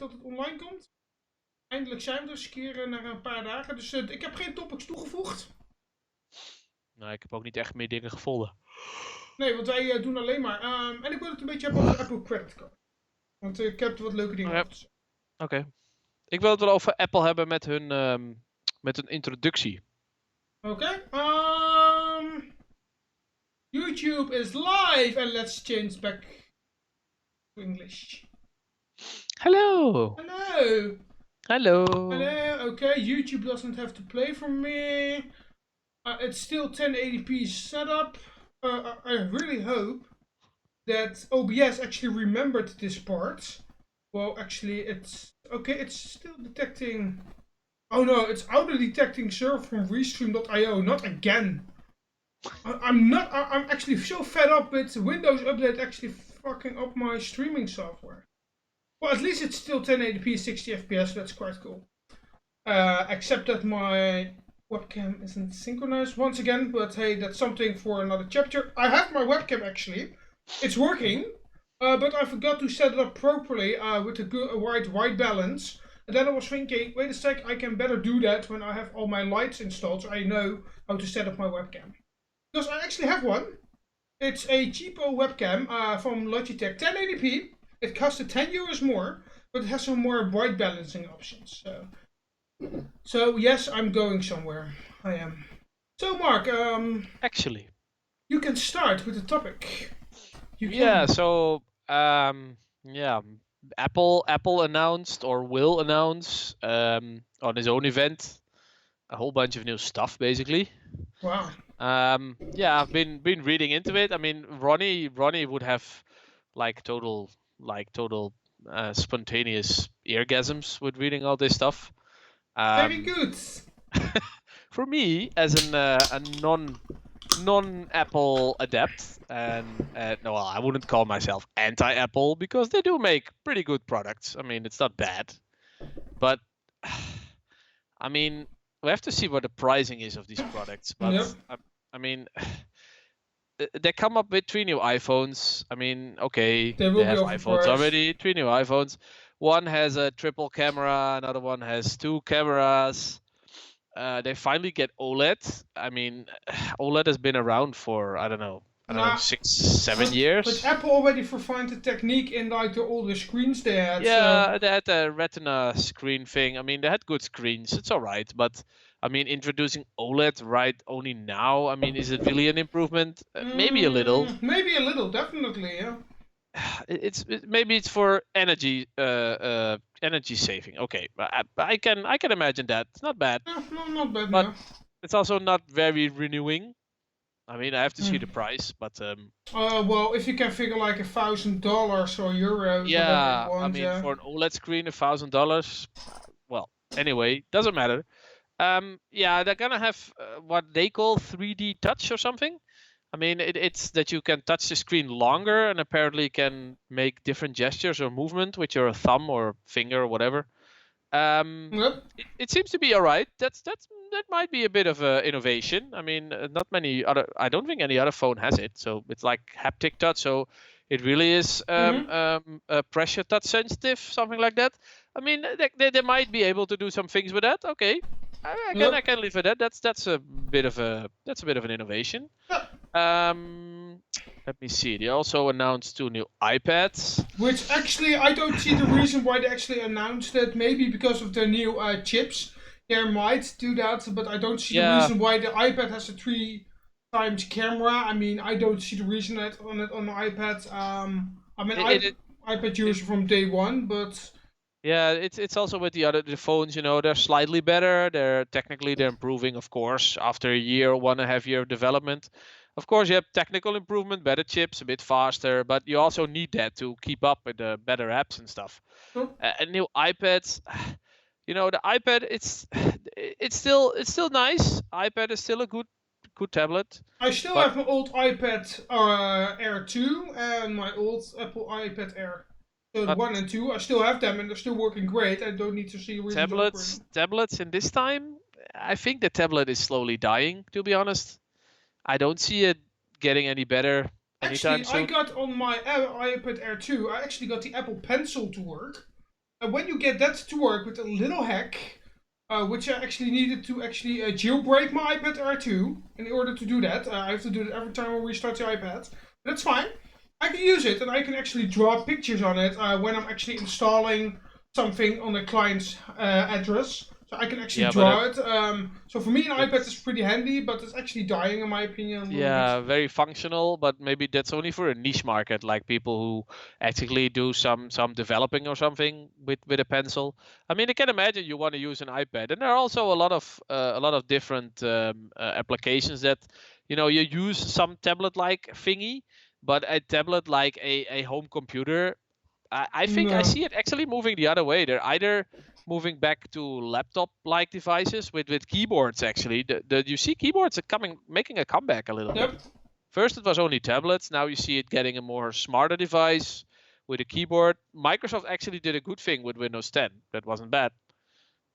dat het online komt. Eindelijk zijn we er eens een keer na een paar dagen. Dus ik heb geen topics toegevoegd. Nou, ik heb ook niet echt meer dingen gevonden. Nee, want wij doen alleen maar. En ik wil het een beetje hebben over Apple Credit Card. Want ik heb er wat leuke dingen over te zeggen. Oké. Ik wil het wel over Apple hebben met hun introductie. Oké. YouTube is live and let's change back to English. Hello. Hello. Hello. Hello. Okay, YouTube doesn't have to play for me. It's still 1080p setup. I really hope that OBS actually remembered this part. Well, actually, it's okay. It's still detecting. Oh no, it's auto detecting server from restream.io. Not again. I'm actually so fed up with Windows Update actually fucking up my streaming software. Well, at least it's still 1080p 60 FPS. That's quite cool. Except that my webcam isn't synchronized once again. But hey, that's something for another chapter. I have my webcam actually. It's working. But I forgot to set it up properly with a good white balance. And then I was thinking, wait a sec, I can better do that when I have all my lights installed, so I know how to set up my webcam. Because I actually have one. It's a cheapo webcam from Logitech, 1080p. It costed 10 euros more, but it has some more white balancing options. So yes, I'm going somewhere. I am. So Mark, Actually. you can start with the topic. Yeah. So yeah. Apple announced or will announce on his own event a whole bunch of new stuff, basically. Wow. Yeah, I've been reading into it. I mean, Ronny would have total spontaneous orgasms with reading all this stuff. Very good. For me, as a non-Apple adept, and well, I wouldn't call myself anti-Apple because they do make pretty good products. I mean, it's not bad, but I mean, we have to see what the pricing is of these products. But Yep. I mean, they come up with 3 new iPhones. I mean, okay, They will they be have overpriced. iPhones already. 3 new iPhones. One has a triple camera. Another one has 2 cameras. They finally get OLED. I mean, OLED has been around for I don't know, 6, 7 years. But Apple already refined the technique in like the older screens they had. Yeah, so. they had a Retina screen thing. I mean, they had good screens. It's all right, but I mean, introducing OLED right only now. I mean, is it really an improvement? Maybe a little. Maybe a little, definitely. Yeah. Maybe it's for energy saving. Okay, I can imagine that. It's not bad. No, not bad. But no. it's also not very renewing. I mean, I have to see the price, but well, if you can figure like $1,000 or euros, yeah, whatever you want, I mean, for an OLED screen, $1,000. Well, anyway, doesn't matter. Yeah, they're gonna have what they call 3D touch or something. I mean, it's that you can touch the screen longer and apparently can make different gestures or movement with your thumb or finger or whatever. Yep. It seems to be all right. That might be a bit of innovation. I mean, not many other. I don't think any other phone has it. So it's like haptic touch. So it really is pressure touch sensitive, something like that. I mean, they might be able to do some things with that. Okay, I can live with that. That's a bit of an innovation. Let me see. They also announced 2 new iPads. Which actually, I don't see the reason why they actually announced it. Maybe because of their new chips. They might do that, but I don't see the reason why the iPad has a 3 times camera. I mean, I don't see the reason on the iPad. I'm an iPad user from day one, but yeah, it's also with the phones. You know, they're slightly better. They're improving, of course, after a year, 1.5 year of development. Of course, you have technical improvement, better chips, a bit faster, but you also need that to keep up with the better apps and stuff. And new iPads, you know, the iPad it's still nice. iPad is still a good tablet. I still have my old iPad Air 2 and my old Apple iPad Air. So the 1 and 2, I still have them and they're still working great. I don't need to see a reason to upgrade them. Tablets in this time, I think the tablet is slowly dying, to be honest. I don't see it getting any better anytime soon. I got on my iPad Air 2, I actually got the Apple Pencil to work. And when you get that to work with a little hack, which I actually needed to actually jailbreak my iPad Air 2 in order to do that. I have to do it every time I restart the iPad. But that's fine. I can use it and I can actually draw pictures on it when I'm actually installing something on the client's address. So I can actually Yeah, draw it. So for me, an iPad that's is pretty handy, but it's actually dying in my opinion a little yeah, bit. very functional, but maybe that's only for a niche market, like people who actually do some developing or something with a pencil. I mean, I can imagine you want to use an iPad, and there are also a lot of different applications that you use some tablet-like thingy, but a tablet like a home computer. I think I No, see it actually moving the other way. They're either moving back to laptop-like devices with keyboards. Actually, you see keyboards are making a comeback a little bit. yep, First, it was only tablets. Now you see it getting a more smarter device with a keyboard. Microsoft actually did a good thing with Windows 10. That wasn't bad.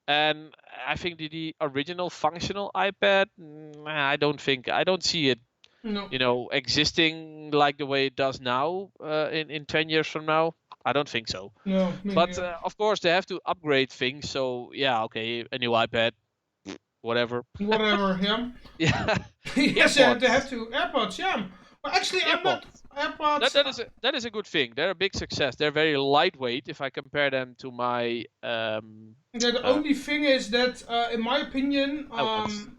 And I think the original functional iPad, I don't see it, no, existing like the way it does now in 10 years from now. I don't think so. no, me But neither. of course, they have to upgrade things. So yeah, okay, a new iPad, whatever. Whatever, yeah. Yeah, Yes, they AirPods. have to. AirPods, yeah. Well, actually, I'm not. AirPods. AirPods. That is a good thing. They're a big success. They're very lightweight if I compare them to my The only thing is that, in my opinion, iPods.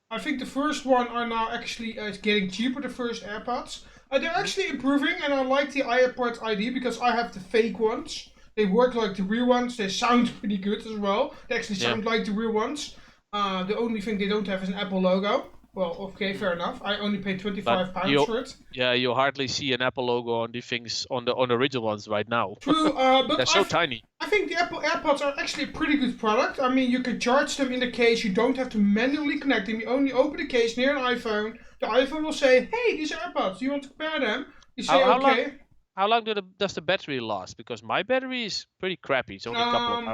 I think the first one are now actually getting cheaper. The first AirPods, they're Mhm. actually improving, and I like the AirPods ID because I have the fake ones. They work like the real ones. They sound pretty good as well. They actually Yeah. sound like the real ones. The only thing they don't have is an Apple logo. Well, okay, fair enough. I only paid But £25 for it. you hardly see an Apple logo on the things on the original ones right now. True, They're but so tiny. I think the Apple AirPods are actually a pretty good product. I mean, you can charge them in the case. You don't have to manually connect them. You only open the case near an iPhone. The iPhone will say, "Hey, these are AirPods. Do you want to compare them?" You say, How long "Okay." does the battery last? Because my battery is pretty crappy. It's only a couple of Um,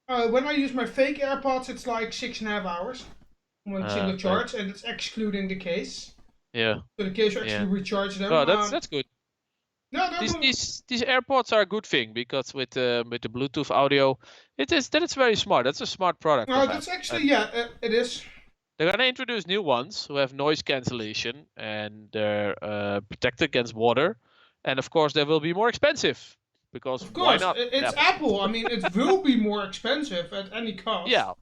hours. when I use my fake AirPods, it's like 6.5 hours one single Okay. charge, and it's excluding the case. Yeah. So the case will Yeah. actually recharge them. Oh, that's good. No, These no, these these AirPods are a good thing because with the Bluetooth audio, it's very smart. That's a smart product no, of that's Apple. actually, And yeah, it is. they're gonna introduce new ones who have noise cancellation and they're protected against water, and of course they will be more expensive because Of why course, not? it's Apple. Apple. I mean, it will be more expensive at any cost. Yeah,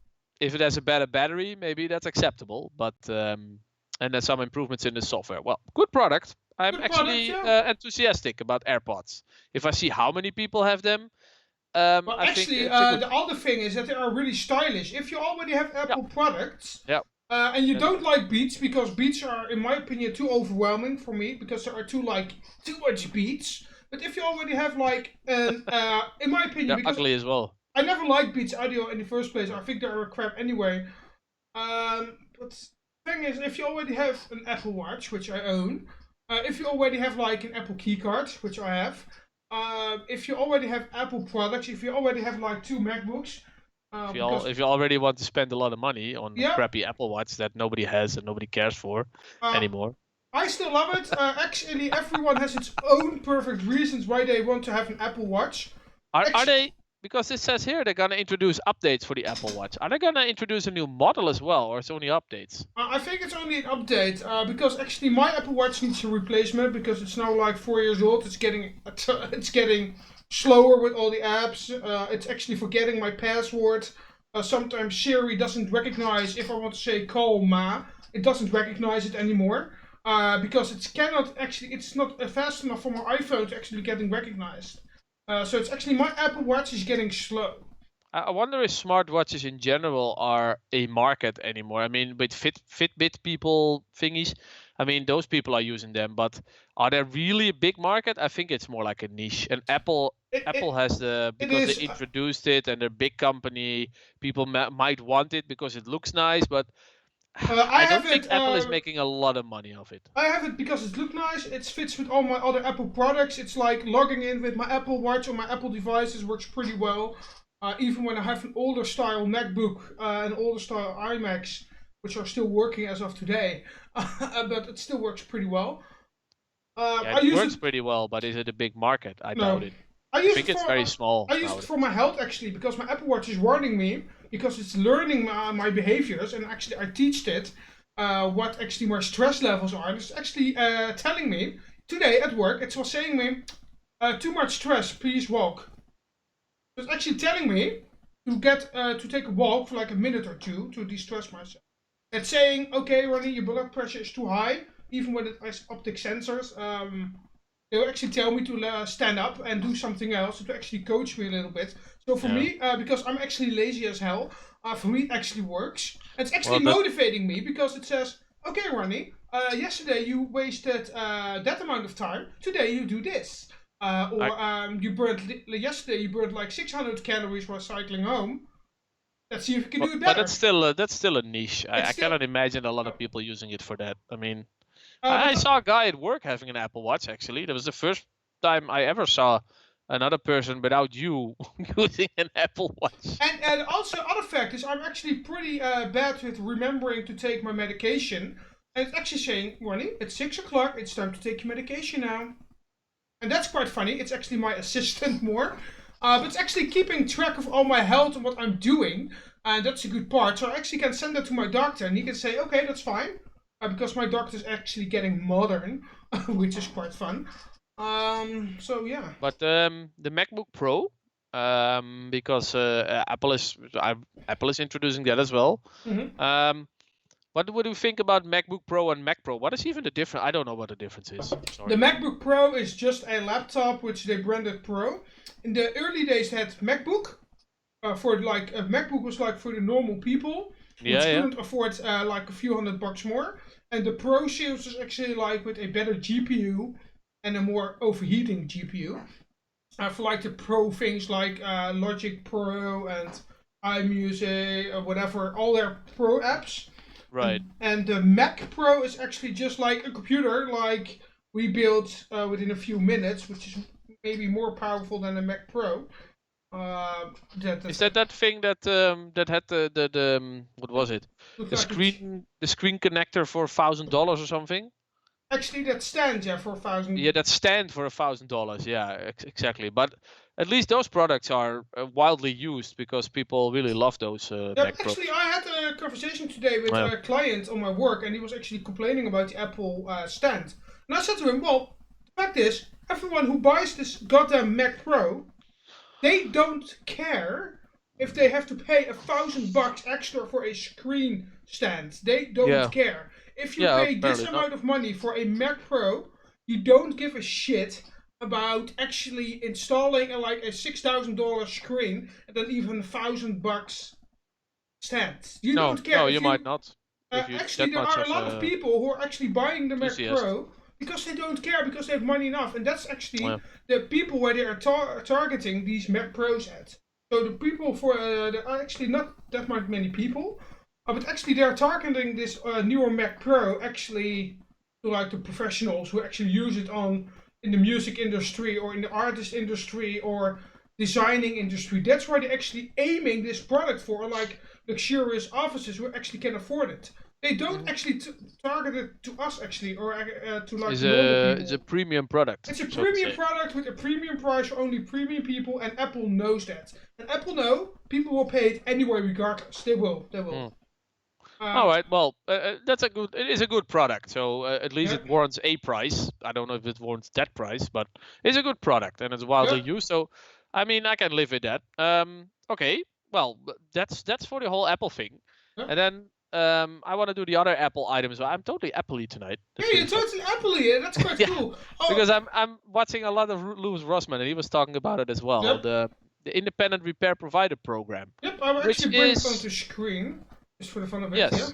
if it has a better battery, maybe that's acceptable. But and then some improvements in the software. Well, good product. I'm Good product, actually yeah. enthusiastic about AirPods. If I see how many people have them, Well, I think actually, it's a good the thing. other thing is that they are really stylish. If you already have Yeah, Apple products yeah, and you and don't like Beats because Beats are, in my opinion, too overwhelming for me because there are too much Beats. But if you already have like an, in my opinion, they're because ugly as well. I never liked Beats Audio in the first place. I think they're crap anyway. But the thing is, if you already have an Apple Watch, which I own, if you already have like an Apple keycard, which I have, if you already have Apple products, if you already have like two MacBooks, because If you already want to spend a lot of money on a yeah, crappy Apple Watch that nobody has and nobody cares for uh, anymore, I still love it. Actually, everyone has its own perfect reasons why they want to have an Apple Watch. are Actually, they? Because it says here they're gonna introduce updates for the Apple Watch. Are they gonna introduce a new model as well, or it's only updates? I think it's only an update because actually my Apple Watch needs a replacement because it's now like 4 years old. It's getting slower with all the apps. It's actually forgetting my password. Sometimes Siri doesn't recognize if I want to say call Ma. It doesn't recognize it anymore because it's not fast enough for my iPhone to actually getting recognized. So it's actually my Apple Watch is getting slow. I wonder if smartwatches in general are a market anymore. I mean, with Fitbit people thingies, I mean, those people are using them, but are they really a big market? I think it's more like a niche. And It, Apple it, has it because they is. introduced it and they're a big company, people might want it because it looks nice, but I I have don't think it. Apple is making a lot of money off it. I have it because it looks nice. It fits with all my other Apple products. It's like logging in with my Apple Watch on my Apple devices works pretty well. Even when I have an older style MacBook and older style iMacs, which are still working as of today, but it still works pretty well. Yeah, I it use works it. pretty well, but is it a big market? I doubt No, it. I I use think it it's for very small I use it nowadays. for my health actually because my Apple Watch is warning me because it's learning my behaviors and actually I teach it what actually my stress levels are. It's actually telling me today at work. It was saying me too much stress. Please walk. It's actually telling me to get to take a walk for like a minute or two to de-stress myself. It's saying, okay, Ronny, your blood pressure is too high, even when it has optic sensors. They will actually tell me to stand up and do something else to actually coach me a little bit. So for me, because I'm actually lazy as hell, for me it actually works. It's actually motivating me because it says, okay, Ronny, yesterday you wasted that amount of time. Today you do this. You burned yesterday. You burned like 600 calories while cycling home. Let's see if you can do it But better. that's still a niche. I still- cannot imagine a lot of people using it for that. I mean, but I saw a guy at work having an Apple Watch actually. That was the first time I ever saw another person without you using an Apple Watch. And also other fact is I'm actually pretty bad with remembering to take my medication. And it's actually saying, Ronny, it's 6 o'clock. It's time to take your medication now. And that's quite funny. It's actually my assistant more. But it's actually keeping track of all my health and what I'm doing. And that's a good part. So I actually can send that to my doctor and he can say, okay, that's fine. Because my doctor is actually getting modern, which is quite fun. So yeah. But the MacBook Pro, because Apple is introducing that as well. What do you think about MacBook Pro and Mac Pro? What is even the difference? I don't know what the difference is. Sorry. The MacBook Pro is just a laptop which they branded Pro. In the early days, they had MacBook. For like a MacBook was like for the normal people which couldn't afford like a few $100 more. And the Pro series is actually like with a better GPU and a more overheating GPU. For like the Pro things like Logic Pro and iMusic or whatever, all their Pro apps. Right. And the Mac Pro is actually just like a computer, like we built within a few minutes, which is maybe more powerful than a Mac Pro. Is that thing that that had the what was it? The screen connector for $1,000 or something? Actually, that stands for 1,000. Yeah, that stand for $1,000. Yeah, exactly. But at least those products are widely used because people really love those Mac Pros. Actually, I had a conversation today with a client on my work, and he was actually complaining about the Apple stand. And I said to him, well, the fact is, everyone who buys this goddamn Mac Pro, they don't care if they have to pay $1,000 extra for a screen stand. They don't care. If you pay this amount of money for a Mac Pro, you don't give a shit about actually installing like a $6,000 screen and then even $1,000 stand. You don't care. No, you might not. Actually, there are a lot of people who are actually buying the Mac Pro because they don't care because they have money enough, and that's actually the people where they are targeting these Mac Pros at. So the people there are actually not that many people, but actually they are targeting this newer Mac Pro actually to like the professionals who actually use it in the music industry or in the artist industry or designing industry. That's why they're actually aiming this product for like luxurious offices who actually can afford it. They don't actually target it to us actually, or to like normal people. It's a premium product. It's a premium product with a premium price for only premium people, and Apple knows that. And Apple know people will pay it anyway regardless. They will. All right. Well, it is a good product. So at least it warrants a price. I don't know if it warrants that price, but it's a good product and it's widely used. So, I mean, I can live with that. Okay. Well, that's for the whole Apple thing. And then I want to do the other Apple items. I'm totally Apple-y tonight. Yeah, you're totally Apple-y. That's quite cool. Because I'm watching a lot of Louis Rossmann, and he was talking about it as well. The Independent Repair Provider Program. Yep, I will actually bring it onto screen. Just for the fun of it, yes.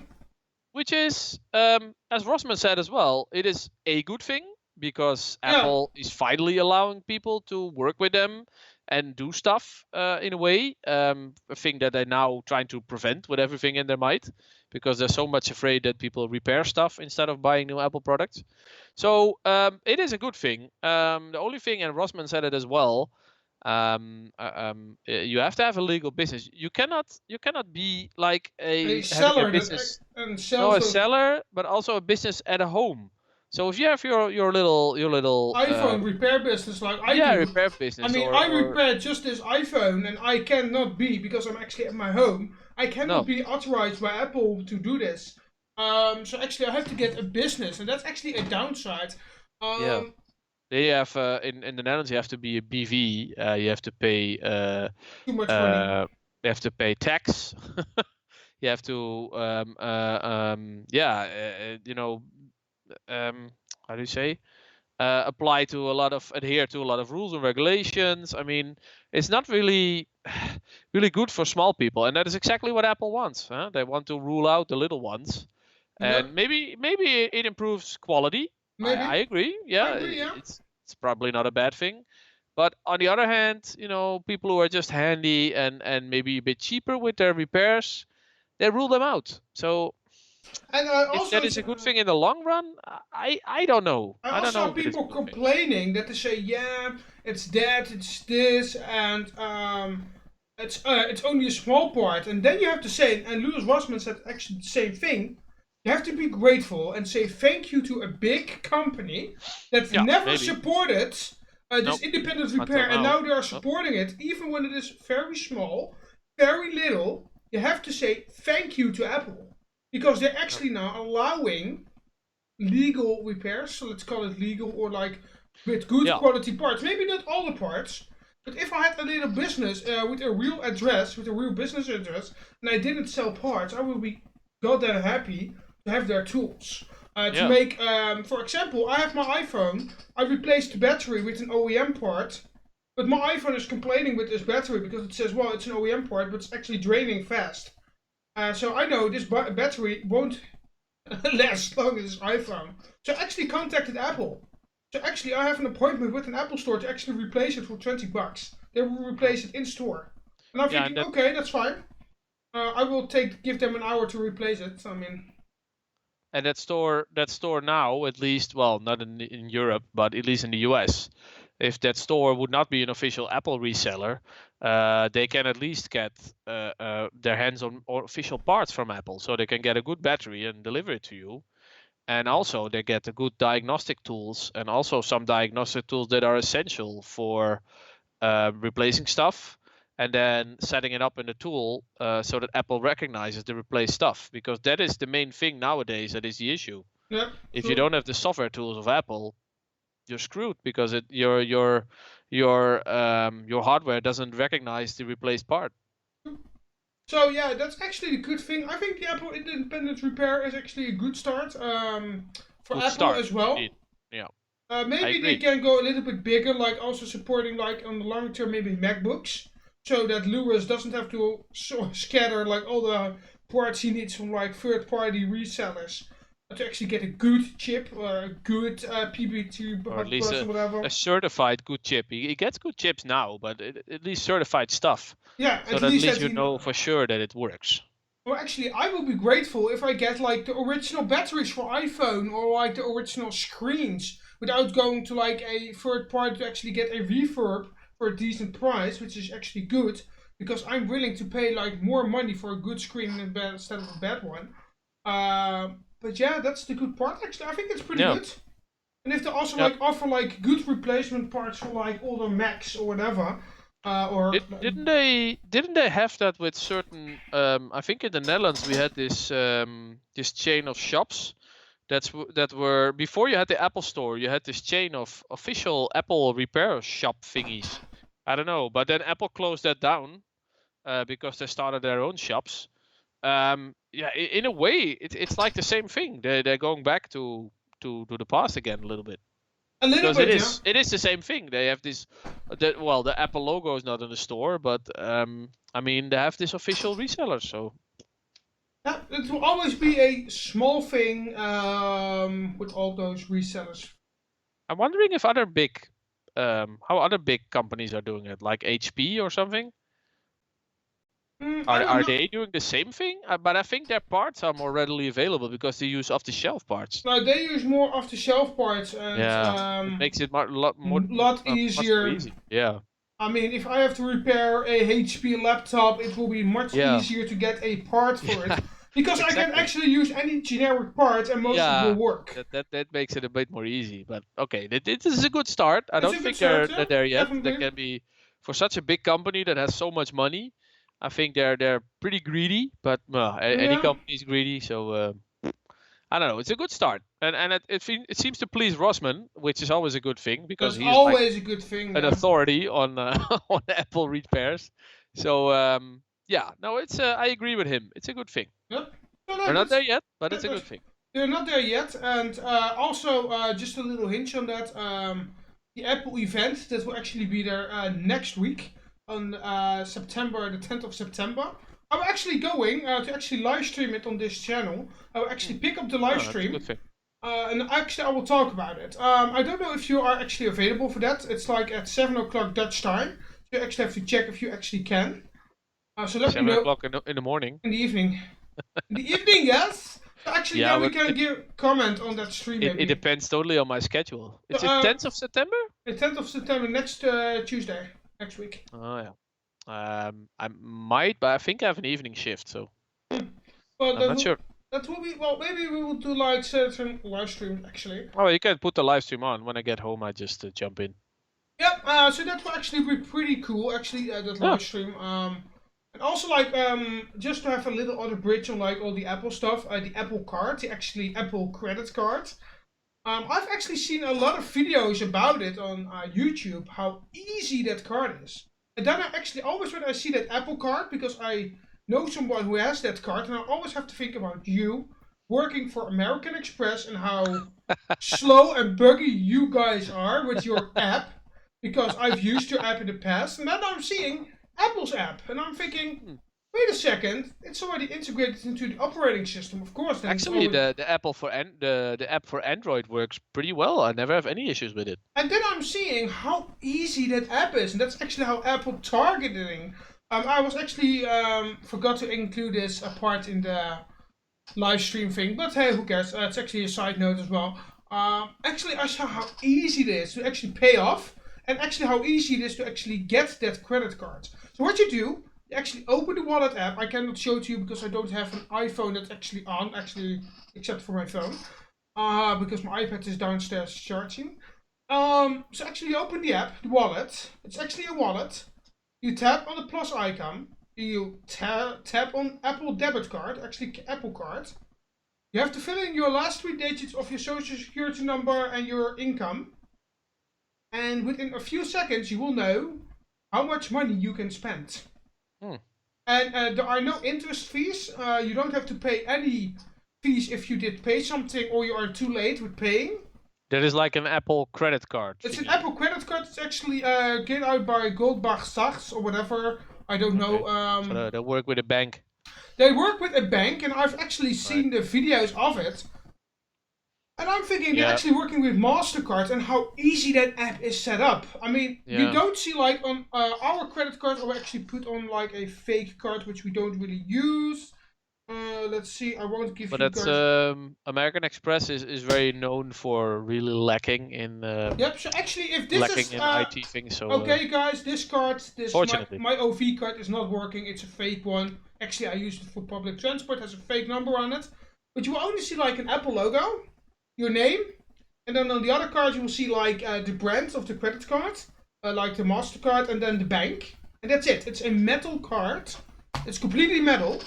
Which is, as Rossmann said as well, it is a good thing because Apple is finally allowing people to work with them and do stuff in a way. A thing that they're now trying to prevent with everything in their might because they're so much afraid that people repair stuff instead of buying new Apple products. So it is a good thing. The only thing, and Rossmann said it as well, you have to have a legal business. You cannot be like a seller, a business a seller, but also a business at a home. So if you have your little iPhone repair business like I do. repair I business mean, I repair just this iPhone, and I cannot be, because I'm actually at my home, I cannot no, be authorized by Apple to do this. So actually, I have to get a business, and that's actually a downside. yeah. They have in the Netherlands you have to be a BV. You have to pay Too much money. tax. You have to you know, how do you say, apply to a lot of adhere to a lot of rules and regulations. I mean, it's not really really good for small people, and that is exactly what Apple wants. Huh? They want to rule out the little ones, Yep, and maybe it improves quality. I maybe. agree. I Yeah, agree, yeah. it's probably not a bad thing. But on the other hand, you know, people who are just handy and maybe a bit cheaper with their repairs, they rule them out. So And I if also that is a good thing in the long run, I don't know. I I don't also know saw if it is a people good thing. complaining that they say, yeah, it's that, it's this, and it's only a small part. And then you have to say, and Louis Wasman said actually the same thing. You have to be grateful and say thank you to a big company that Yeah, never maybe. supported this Nope. independent Until repair, and now. now they are Nope. supporting it, even when it is very small, very little. You have to say thank you to Apple, because they're Nope. actually now allowing legal repairs, so let's call it legal, or like with good Yeah. quality parts. Maybe not all the parts, but if I had a little business with a real address, with a real business address, and I didn't sell parts, I would be goddamn happy to have their tools. To Yeah. make, for example, I have my iPhone. I replaced the battery with an OEM part, but my iPhone is complaining with this battery because it says, well, it's an OEM part, but it's actually draining fast. So I know this battery won't last long as this iPhone. So I actually contacted Apple. So actually, I have an appointment with an Apple store to actually replace it for $20. They will Nope. replace it in store, and I'm Yeah, and thinking, that okay, that's fine. I will give them an hour to replace it. I mean, store now, at least, well, not in Europe, but at least in the US, if that store would not be an official Apple reseller, they can at least get their hands on official parts from Apple, so they can get a good battery and deliver it to you. And also they get the good diagnostic tools, and also some diagnostic tools that are essential for replacing stuff, and then setting it up in the tool so that Apple recognizes the replaced stuff, because that is the main thing nowadays. That is the issue. yeah, If you true. don't have the software tools of Apple, you're screwed, because your hardware doesn't recognize the replaced part. So yeah, that's actually the good thing. I think the Apple independent repair is actually a good start for Good Apple start, as well. indeed. Yeah, I Maybe they agree. can go a little bit bigger, like also supporting like on the long term maybe MacBooks, so that Lewis doesn't have to scatter like all the parts he needs from like third party resellers to actually get a good chip or a good PBT Or at least bus or whatever. a certified good chip. He gets good chips now, but at least certified stuff, Yeah, so at that at least least that you he. know for sure that it works. Well, actually, I will be grateful if I get like the original batteries for iPhone or like the original screens without going to like a third party to actually get a refurb for a decent price, which is actually good because I'm willing to pay like more money for a good screen instead of a bad one. But yeah, that's the good part. Actually, I think it's pretty Yeah. good. And if they also Yep. like offer like good replacement parts for like older Macs or whatever, or Didn't they have that with certain? I think in the Netherlands we had this chain of shops that were, before you had the Apple Store. You had this chain of official Apple repair shop thingies. I don't know, but then Apple closed that down because they started their own shops. Yeah, in a way, it's like the same thing. They're going back to the past again a little bit, a little because it bit, yeah. is it is the same thing. They have this, well, the Apple logo is not in the store, but I mean, they have this official reseller. So Yeah, it will always be a small thing with all those resellers. I'm wondering if other big, how other big companies are doing it, like HP or something. I don't Are know. they doing the same thing? But I think their parts are more readily available because they use off-the-shelf parts. No, they use more off-the-shelf parts and Yeah, it makes it lot much more easier. easy. Yeah, I mean, if I have to repair a HP laptop, it will be much yeah, easier to get a part for it Because I can Exactly. actually use any generic part and most of it will work. That makes it a bit more easy. But okay, it is a good start. I It's don't a good think start, they're yeah, there yet. They definitely. can be for such a big company that has so much money. I think they're pretty greedy, but any Yeah. company is greedy. So I don't know. It's a good start, and it seems to please Rossman, which is always a good thing because That's he is like always a good thing, an yeah. authority on on Apple repairs. So yeah, no, it's I agree with him. It's a good thing. Yep. No, no, We're not that's, there yet, but it's a that's good thing. they're not there yet. And also, just a little hint on that. The Apple event that will actually be there next week on September, the 10th of September. I'm actually going to actually live stream it on this channel. I will actually pick up the live Oh, that's a stream. good thing. And actually, I will talk about it. I don't know if you are actually available for that. It's like at 7 o'clock Dutch time. So you actually have to check if you actually can. So let me 7 know o'clock in the morning. in the evening. In the evening, yes. So actually, Yeah, then we but can give comment on that stream. it Maybe depends totally on my schedule. so, It's the 10th of September. the 10th of September, next Tuesday, next week. Oh yeah. I might, but I think I have an evening shift, so Well, I'm not sure. that will be well. Maybe we will do like certain live streams actually. Oh, you can put the live stream on. When I get home, I just jump in. Yep. So that will actually be pretty cool. Actually, that Yeah. live stream. And also like just to have a little other bridge on like all the Apple stuff. The Apple Card, the actually Apple credit card. I've actually seen a lot of videos about it on YouTube. How easy that card is. And then I actually always when I see that Apple Card because I know someone who has that card, and I always have to think about you working for American Express and how slow and buggy you guys are with your app because I've used your app in the past, and then I'm seeing Apple's app, and I'm thinking, wait a second, it's already integrated into the operating system, of course. Then Actually, the Apple for the app for Android works pretty well. I never have any issues with it. and then I'm seeing how easy that app is, and that's actually how Apple targeting. I was actually forgot to include this part in the live stream thing, but hey, who cares? It's actually a side note as well. Actually, I saw how easy it is to actually pay off, and actually how easy it is to actually get that credit card. So what you do, you actually open the wallet app. I cannot show it to you because I don't have an iPhone that's actually on, actually, except for my phone. Because my iPad is downstairs charging. So actually you open the app, the wallet. It's actually a wallet. You tap on the plus icon. You tap on Apple debit card, actually Apple card. You have to fill in your last 3 digits of your social security number and your income. And within a few seconds you will know how much money you can spend. And there are no interest fees. You don't have to pay any fees if you did pay something or you are too late with paying. That is like an Apple credit card. It's an Apple credit card. It's actually given out by Goldbach Sachs or whatever. I don't know. So they work with a bank. They work with a bank, and I've actually seen the videos of it. And I'm thinking they're actually working with MasterCard and how easy that app is set up. I mean, you don't see like on our credit cards, or actually put on like a fake card which we don't really use. Let's see, I won't give But you that's guys... American Express is very known for really lacking in Yep, so actually if this is... in IT things. So okay guys, this card, fortunately. my OV card is not working, it's a fake one. Actually I used it for public transport, has a fake number on it. But you will only see like an Apple logo, your name, and then on the other card you will see like the brand of the credit card, like the MasterCard, and then the bank. And that's it, it's a metal card, it's completely metal.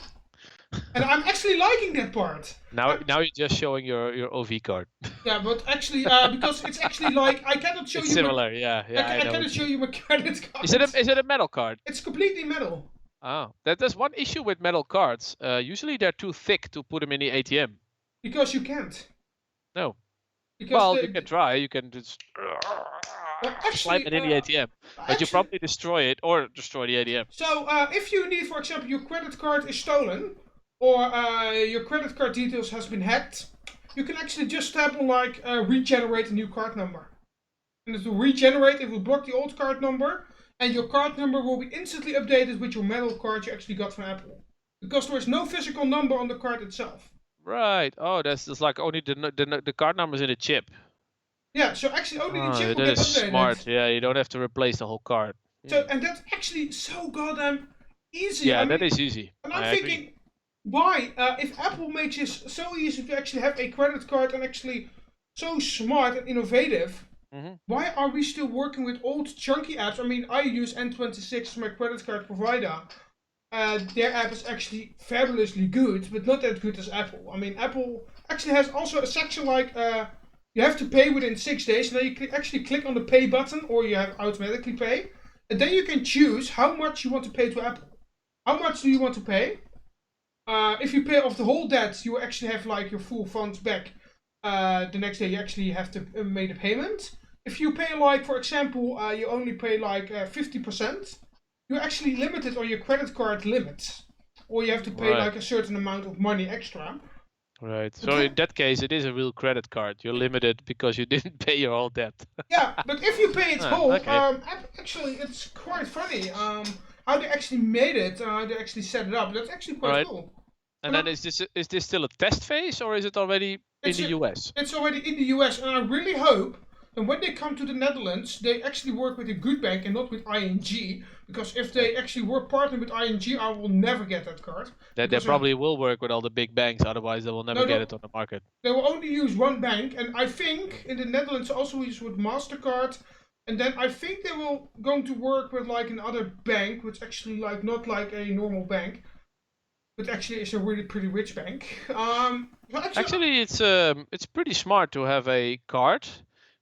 And I'm actually liking that part. Now you're just showing your OV card. Yeah, but actually, because it's actually like I cannot show it's you. Similar, yeah. I cannot show you my credit card. Is it a metal card? It's completely metal. Oh, there's one issue with metal cards. Usually they're too thick to put them in the ATM. Because you can't. No. Because well, you can try. You can just slap it in the ATM, but you probably destroy it or destroy the ATM. So if you need, for example, your credit card is stolen, or your credit card details has been hacked, you can actually just tap on like regenerate a new card number. And it will regenerate, it will block the old card number, and your card number will be instantly updated with your metal card you actually got from Apple. Because there is no physical number on the card itself. Right. Oh, that's like only the card numbers in the chip. Yeah, so actually only the chip will that get is updated. Smart. Yeah, you don't have to replace the whole card. So, and that's actually so goddamn easy. Yeah, that is easy. And I'm thinking, why? If Apple makes it so easy to actually have a credit card and actually so smart and innovative, why are we still working with old chunky apps? I mean, I use N26 as my credit card provider. Their app is actually fabulously good, but not that good as Apple. I mean, Apple actually has also a section like you have to pay within 6 days, and then you actually click on the pay button, or you have automatically pay, and then you can choose how much you want to pay to Apple. How much do you want to pay? If you pay off the whole debt, you actually have like your full funds back. The next day you actually have to make a payment. If you pay like, for example, you only pay like 50%, you're actually limited on your credit card limits, or you have to pay like a certain amount of money extra. Right. So in that case, it is a real credit card. You're limited because you didn't pay your whole debt. Yeah, but if you pay it whole, okay. actually it's quite funny how they actually made it, how they actually set it up. That's actually quite cool. And then is this still a test phase, or is it already in the US? It's already in the US, and I really hope that when they come to the Netherlands, they actually work with a good bank and not with ING. Because if they actually work partner with ING, I will never get that card. They probably will work with all the big banks, otherwise they will never get it on the market. They will only use one bank, and I think in the Netherlands also use with MasterCard. And then I think they will going to work with like another bank, which actually like not like a normal bank, but actually is a really pretty rich bank. Actually, it's pretty smart to have a card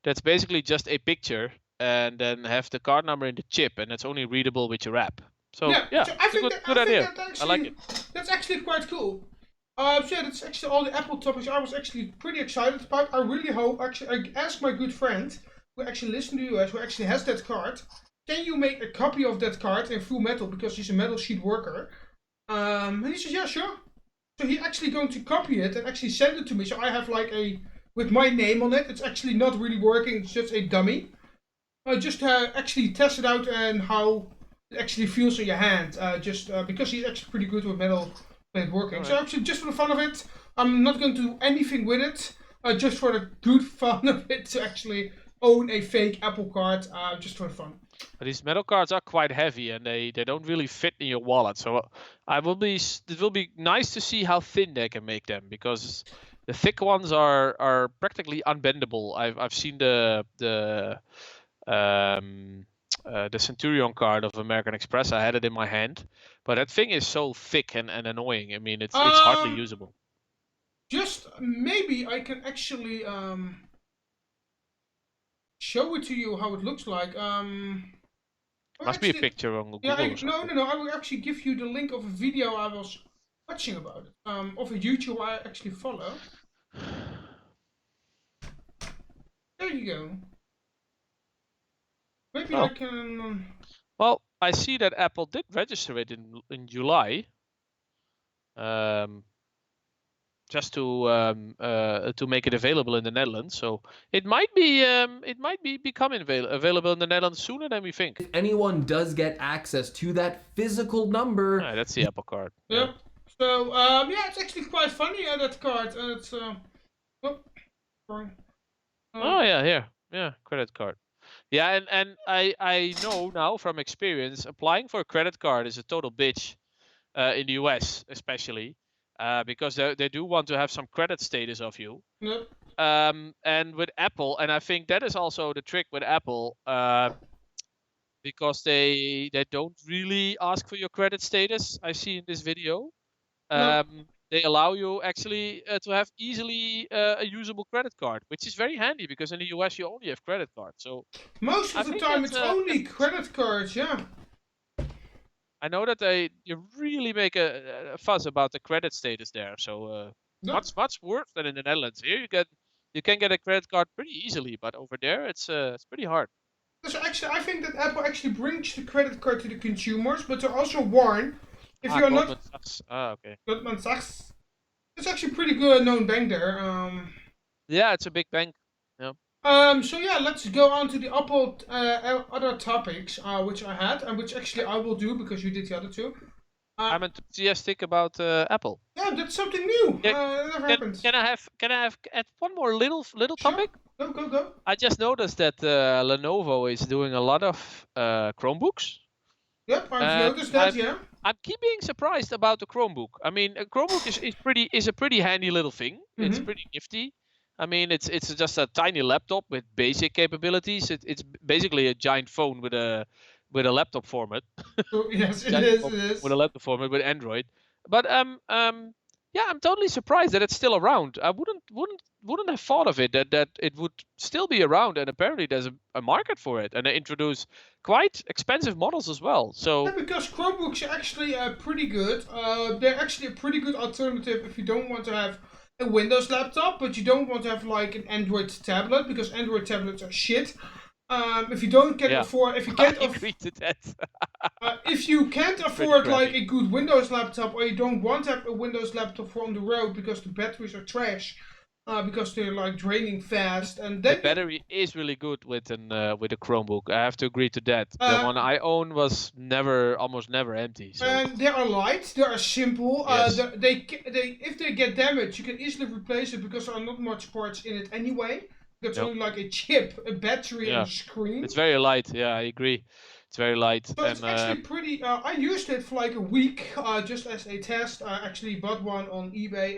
that's basically just a picture and then have the card number in the chip, and it's only readable with your app. So yeah, so I think it's a good idea. I like it. That's actually quite cool. So yeah, that's actually all the Apple topics I was actually pretty excited about. I really hope, actually, I asked my good friend who actually listened to us, who actually has that card, can you make a copy of that card in full metal, because he's a metal sheet worker. And he says, yeah, sure. So he's actually going to copy it and actually send it to me. So I have like with my name on it. It's actually not really working, it's just a dummy. Just actually test it out and how it actually feels in your hand. Because he's actually pretty good with metal plate working. Right. So actually, just for the fun of it, I'm not going to do anything with it. Just for the good fun of it, to actually own a fake Apple card, just for fun. But these metal cards are quite heavy, and they don't really fit in your wallet. So it will be nice to see how thin they can make them, because the thick ones are practically unbendable. I've seen the Centurion card of American Express. I had it in my hand, but that thing is so thick and annoying. I mean, it's hardly usable. Just maybe I can actually show it to you how it looks like. Must be a picture on Google. No. I will actually give you the link of a video I was watching about it. Of a YouTuber I actually follow. There you go. Maybe I can. Well, I see that Apple did register it in July. Just to make it available in the Netherlands, so it might be becoming available in the Netherlands sooner than we think. If anyone does get access to that physical number, that's the Apple card. Yeah. So yeah, it's actually quite funny, that card. It's oh yeah, credit card. Yeah, and I know now from experience, applying for a credit card is a total bitch in the US, especially. Because they do want to have some credit status of you. Yep. And with Apple, and I think that is also the trick with Apple, because they don't really ask for your credit status. I see in this video, they allow you actually to have easily a usable credent card, which is very handy, because in the US you only have credit cards. So most of the time it's only credit cards, yeah. I know that you really make a fuss about the credit status there, so much worse than in the Netherlands. Here you can get a credit card pretty easily, but over there it's pretty hard. So actually, I think that Apple actually brings the credit card to the consumers, but they also warn if you're not. Okay. Goldman Sachs. It's actually a pretty good known bank there. Yeah, it's a big bank. Yeah. So yeah, let's go on to the other topics which I had, and which actually I will do because you did the other two. I'm enthusiastic about Apple. Yeah, that's something new. Yeah, never happened. Can I have add one more little topic? Go. I just noticed that Lenovo is doing a lot of Chromebooks. Yep, I've noticed that. Yeah. I'm keep being surprised about the Chromebook. I mean, a Chromebook is a pretty handy little thing. It's Mhm. pretty nifty. I mean, it's just a tiny laptop with basic capabilities. It's basically a giant phone with a laptop format. So, yes, it Giant is. phone It with is. a laptop format with Android. But yeah, I'm totally surprised that it's still around. I wouldn't have thought of it that it would still be around, and apparently there's a market for it, and they introduce quite expensive models as well. So Yeah, because Chromebooks are actually pretty good. They're actually a pretty good alternative if you don't want to have a Windows laptop, but you don't want to have like an Android tablet because Android tablets are shit. If you don't can yeah, afford, if you I can't, agree to that. if you can't It's pretty afford like crappy. a good Windows laptop, or you don't want to have a Windows laptop for on the road because the batteries are trash, because they're like draining fast, and The then you, battery is really good with a Chromebook. I have to agree to that. The uh, one I own was almost never empty. So and they are light, they are simple. yes, They if they get damaged, you can easily replace it because there are not much parts in it anyway. It's no, only like a chip, a battery, and yeah, a screen. it's very light. Yeah, I agree. It's very light, So it's and actually pretty. I used it for like a week, just as a test. I actually bought one on eBay,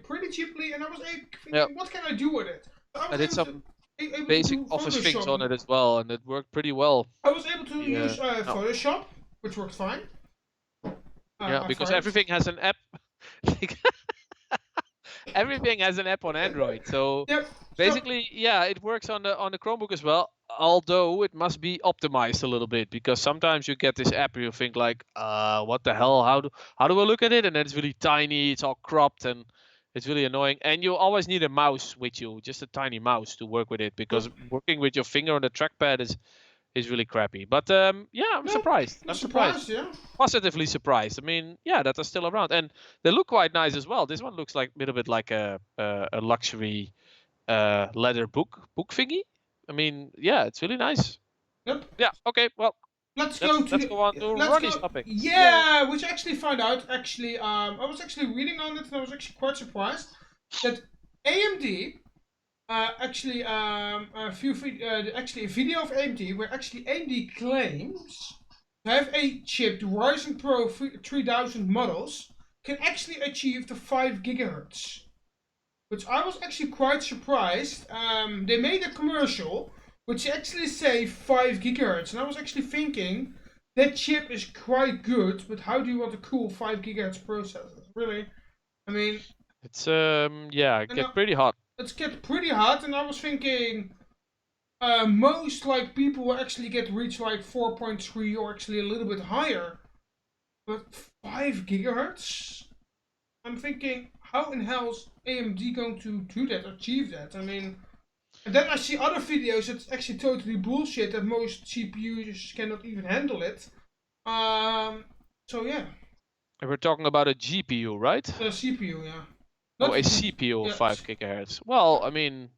pretty cheaply, and I was yeah, thinking, what can I do with it? So I I was did able to some basic do office things Photoshop. on it as well, and it worked pretty well. I was able to Yeah, use no, Photoshop, which worked fine. yeah, I because find. everything has an app. Everything has an app on Android. So Yep. So basically, yeah, it works on the Chromebook as well. Although it must be optimized a little bit because sometimes you get this app and you think like, what the hell? How do I look at it? And then it's really tiny, it's all cropped, and it's really annoying. And you always need a mouse with you, just a tiny mouse to work with it because working with your finger on the trackpad is really crappy. But yeah, I'm no, surprised. I'm I'm surprised. surprised. Yeah. Positively surprised. I mean, yeah, that are still around, and they look quite nice as well. This one looks like a little bit like a luxury leather book thingy. I mean, yeah, it's really nice. Yep. Yeah. Okay. Well, Let's go let's to let's the. go on to Let's Ronnie's go. topics. Yeah. Yeah, which I actually found out. Actually, I was actually reading on it, and I was actually quite surprised that AMD actually actually a video of AMD where actually AMD claims to have a chip, the Ryzen Pro 3000 models can actually achieve the 5 gigahertz, which I was actually quite surprised. They made a commercial which actually say 5 gigahertz, and I was actually thinking that chip is quite good, but how do you want a cool 5 gigahertz processor? Really? I mean, It's yeah, and get pretty hot. it's get pretty hot, and I was thinking most like people will actually reach like 4.3 or actually a little bit higher, but 5 gigahertz. I'm thinking, how in hell's AMD going to do that, achieve that? I mean, and then I see other videos that's actually totally bullshit that most CPUs cannot even handle it. So yeah, And we're talking about a GPU, right? CPU, yeah. Oh, Not a G, CPU of yeah, 5 gigahertz. Well, I mean,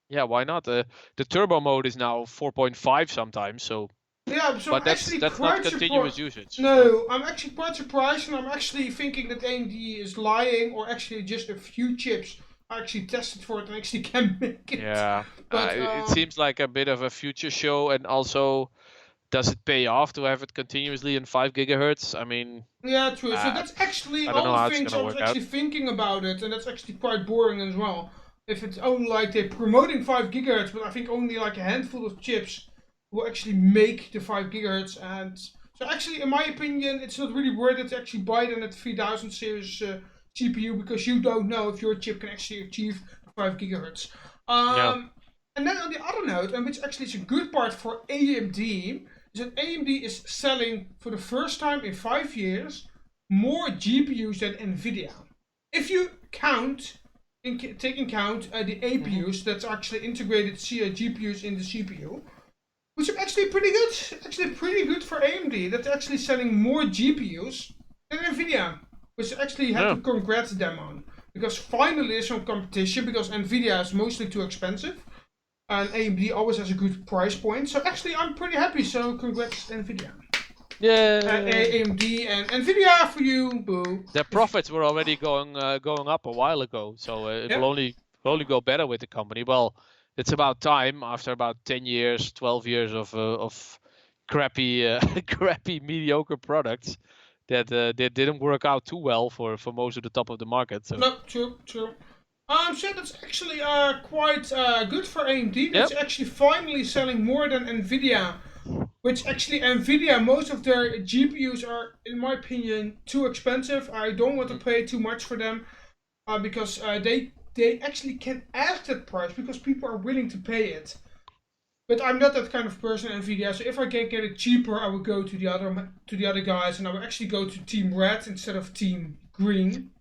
yeah, why not? The turbo mode is now 4.5 sometimes, so yeah. So but I'm actually that's not quite surprised. continuous usage. So No, I'm actually quite surprised, and I'm actually thinking that AMD is lying, or actually just a few chips are actually tested for it and actually can make it. yeah, But it seems like a bit of a future show, and also, does it pay off to have it continuously in 5 gigahertz? I mean, yeah, true. So uh, that's actually I don't all know the how it's things I gonna was work out. actually thinking about it, and that's actually quite boring as well. If it's only like they're promoting 5 gigahertz, but I think only like a handful of chips will actually make the 5 gigahertz. And so, actually, in my opinion, it's not really worth it to actually buy then at 3000 series CPU because you don't know if your chip can actually achieve 5 gigahertz. Yeah. And then on the other note, and which actually is a good part for AMD, is that AMD is selling for the first time in 5 years more GPUs than Nvidia. If you take in count the APUs that's actually integrated GPUs in the CPU, which is actually pretty good. It's actually pretty good for AMD that they're actually selling more GPUs than Nvidia, which I actually have Yeah. to congrats them on. Because finally there's some competition because Nvidia is mostly too expensive and AMD always has a good price point. So actually I'm pretty happy, so congrats Nvidia. Yeah. AMD and Nvidia for you, boo. Their profits were already going up a while ago, so it Yep. will only go better with the company. Well, it's about time after about 10 years, 12 years of crappy crappy mediocre products that didn't work out too well for most of the top of the market. So No, true. So that's actually quite good for AMD. That's actually finally selling more than Nvidia. Which actually Nvidia, most of their GPUs are, in my opinion, too expensive. I don't want to pay too much for them because they actually can ask that price because people are willing to pay it. But I'm not that kind of person, Nvidia. So if I can get it cheaper, I would go to the other guys, and I would actually go to Team Red instead of Team Green.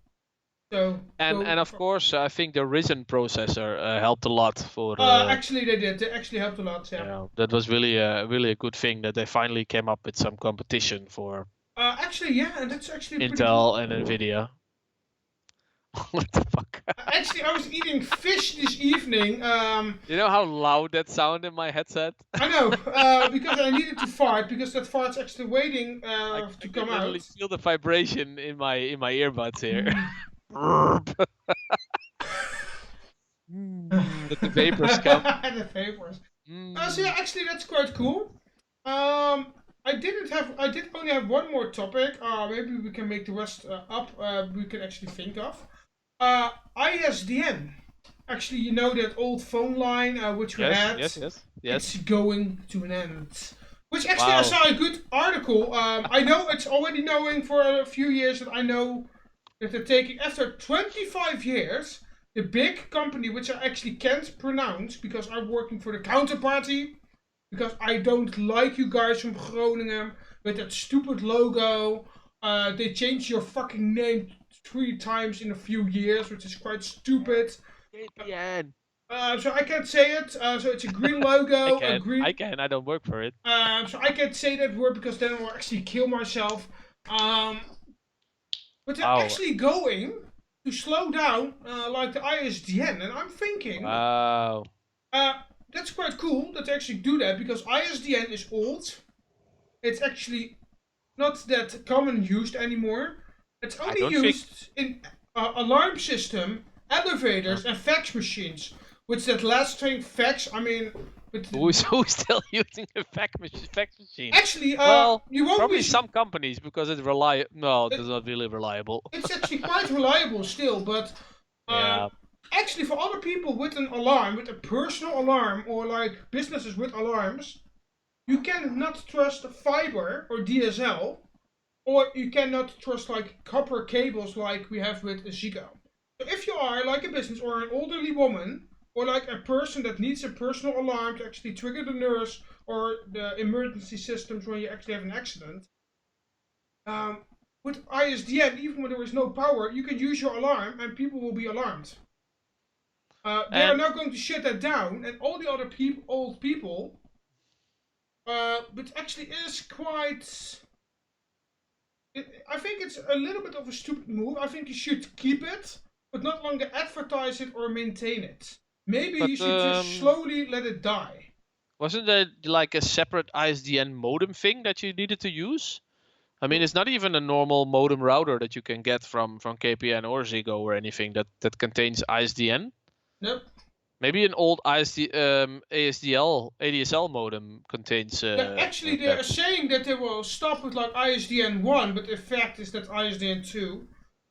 So and of course, I think the Ryzen processor helped a lot for. actually, they did. They actually helped a lot. Yeah. That was really a good thing that they finally came up with some competition for Actually, yeah, and that's actually pretty Intel cool. and Nvidia. What the fuck? Actually, I was eating fish this evening. You know how loud that sounded in my headset? I know, because I needed to fart, because that fart's actually waiting I to can come literally out. feel the vibration in my earbuds here. Let the vapors come. The vapors. So yeah, actually that's quite cool. I did only have one more topic. Maybe we can make the rest up. We can actually think of. ISDN. Actually, you know that old phone line which we had. Yes. It's going to an end. Which actually Wow. I saw a good article. I know it's already knowing for a few years that I know that they're taking, after 25 years, the big company, which I actually can't pronounce because I'm working for the counterparty, because I don't like you guys from Groningen with that stupid logo. They changed your fucking name 3 times in a few years, which is quite stupid. APN. So I can't say it. So it's a green logo. I can. I don't work for it. So I can't say that word because then I'll actually kill myself. But they're actually going to slow down like the ISDN, and I'm thinking, wow, that's quite cool that they actually do that because ISDN is old. It's actually not that common used anymore. It's only used in alarm system, elevators, and fax machines. Which that last thing, fax, I mean... Who's still using a fax machine? Actually, well, you won't probably be... some companies because it's reliable. No, it's not really reliable. It's actually quite reliable still, but... Actually, for other people with an alarm, with a personal alarm, or like businesses with alarms, you cannot trust fiber or DSL, or you cannot trust like copper cables like we have with Ziggo. So if you are like a business or an elderly woman, or like a person that needs a personal alarm to actually trigger the nurse or the emergency systems when you actually have an accident, with ISDN, even when there is no power, you can use your alarm and people will be alarmed. They are now going to shut that down, and all the other old people, but actually is quite... I think it's a little bit of a stupid move. I think you should keep it, but not longer advertise it or maintain it. Maybe you should just slowly let it die. Wasn't there like a separate ISDN modem thing that you needed to use? I mean, it's not even a normal modem router that you can get from KPN or Ziggo or anything that contains ISDN. Nope. Maybe an old ADSL modem contains. Actually, they are saying that they will stop with like ISDN 1, but the fact is that ISDN 2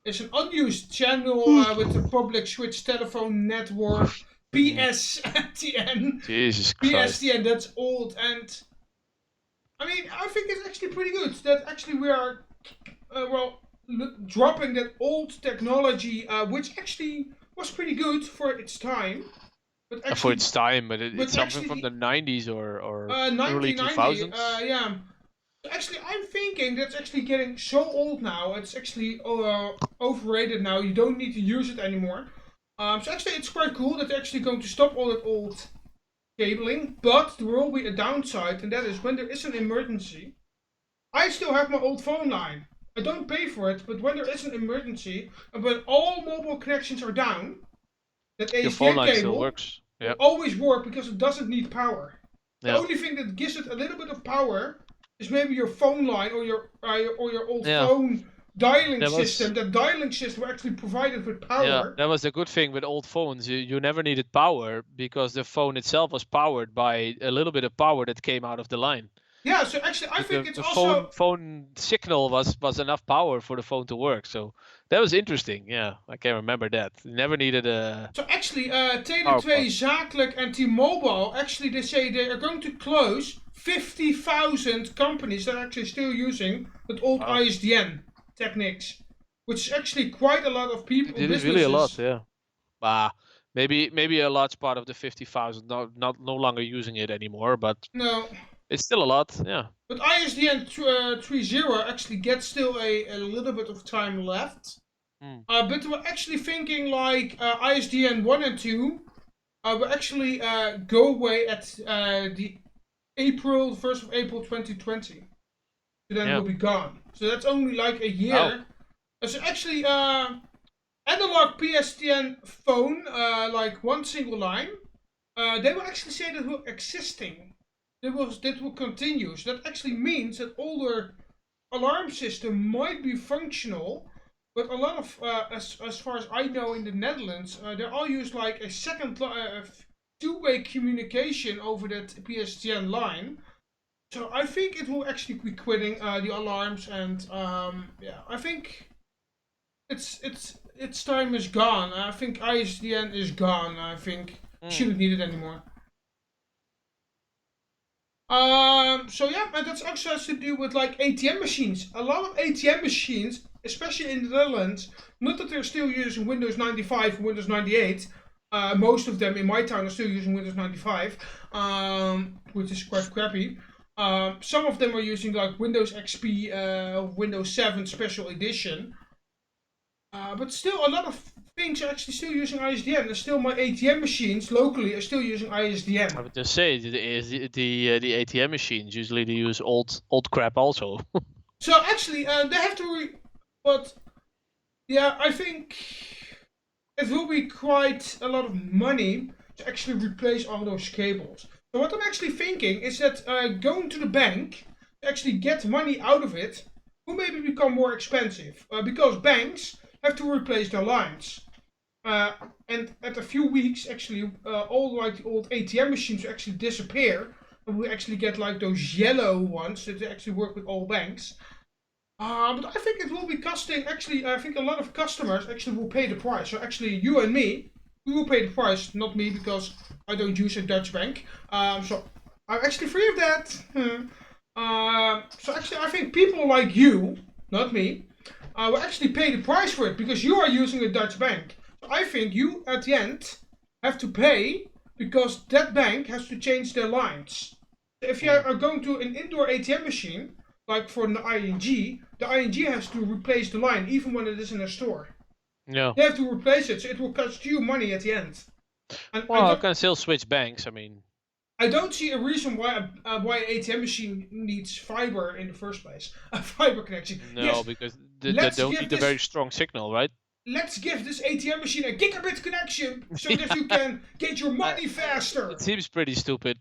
is an unused channel with the public switch telephone network. PSTN. Jesus Christ. PSTN, that's old, and I mean, I think it's actually pretty good that actually we are, dropping that old technology, which actually was pretty good for its time. But actually, for its time, but it's something from the 90s or early 2000s. Yeah. Actually, I'm thinking that's actually getting so old now. It's actually overrated now. You don't need to use it anymore. So actually, it's quite cool that they're actually going to stop all that old cabling. But there will be a downside, and that is when there is an emergency. I still have my old phone line. I don't pay for it, but when there is an emergency, and when all mobile connections are down, that ASDN cable will always work because it doesn't need power. The only thing that gives it a little bit of power is maybe your phone line or your old phone dialing system. That dialing system actually provided with power. Yeah, that was the good thing with old phones. You never needed power because the phone itself was powered by a little bit of power that came out of the line. Yeah, so actually I think it's The also... phone signal was enough power for the phone to work. So that was interesting. Yeah, I can remember that. You never needed a So actually, power Tele2 point. Zakelijk and T-Mobile, actually they say they are going to close 50,000 companies that are actually still using that old Wow. ISDN techniques. Which is actually quite a lot of people, It is really a lot, businesses. yeah. Maybe a large part of the 50,000 no longer using it anymore, but No, it's still a lot, yeah. but ISDN 3.0 actually gets still a little bit of time left. Hmm. But we're actually thinking like ISDN 1 and 2 will actually go away at the 1st of April 2020. So then Yeah. will be gone. So that's only like a Oh. year. So actually, analog PSTN phone, like one single line, they will actually say that will existing. That will continue. So that actually means that older alarm system might be functional, but a lot of, as far as I know in the Netherlands, they all use like a two-way communication over that PSTN line. So I think it will actually be quitting the alarms, and yeah, I think its time is gone. I think ISDN is gone. I think shouldn't need it anymore. So yeah, and that's also has to do with like ATM machines. A lot of ATM machines, especially in the Netherlands, not that they're still using Windows 95 and Windows 98. Most of them in my town are still using Windows 95, which is quite crappy. Some of them are using like Windows XP, Windows 7 Special Edition. But still, a lot of things are actually still using ISDN. And still, my ATM machines locally are still using ISDN. I would just say the ATM machines usually they use old crap also. So actually, they have to. But yeah, I think it will be quite a lot of money to actually replace all those cables. So what I'm actually thinking is that going to the bank to actually get money out of it will maybe become more expensive because banks have to replace their lines. And at a few weeks, actually, all like the old ATM machines will actually disappear, and we actually get like those yellow ones that actually work with all banks. But I think it will be costing. Actually, I think a lot of customers actually will pay the price. So actually, you and me, we will pay the price, not me because I don't use a Dutch bank. So I'm actually free of that. So actually, I think people like you, not me, will actually pay the price for it because you are using a Dutch bank. So I think you at the end have to pay because that bank has to change their lines. If you are going to an indoor ATM machine, like for the ING has to replace the line even when it is in a store. Yeah. They have to replace it, so it will cost you money at the end. And Well, I can still switch banks. I mean, I don't see a reason why why an ATM machine needs fiber in the first place. A fiber connection. no, Yes, because they let's don't give need a this- very strong signal, right? let's give this ATM machine a gigabit connection so that you can get your money faster. It seems pretty stupid.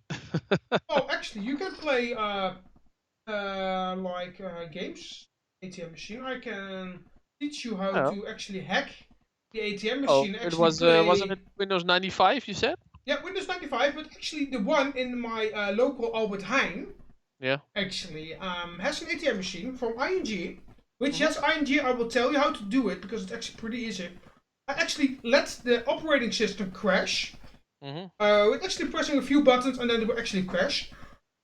Oh, actually, you can play games. ATM machine. I can teach you how Oh. to actually hack the ATM Oh, machine. it Actually was play... wasn't it Windows 95? You said? Yeah, Windows 95, but actually the one in my local Albert Heijn Yeah. actually has an ATM machine from ING. Which, yes, ING, I will tell you how to do it because it's actually pretty easy. I actually let the operating system crash. With actually pressing a few buttons and then it will actually crash.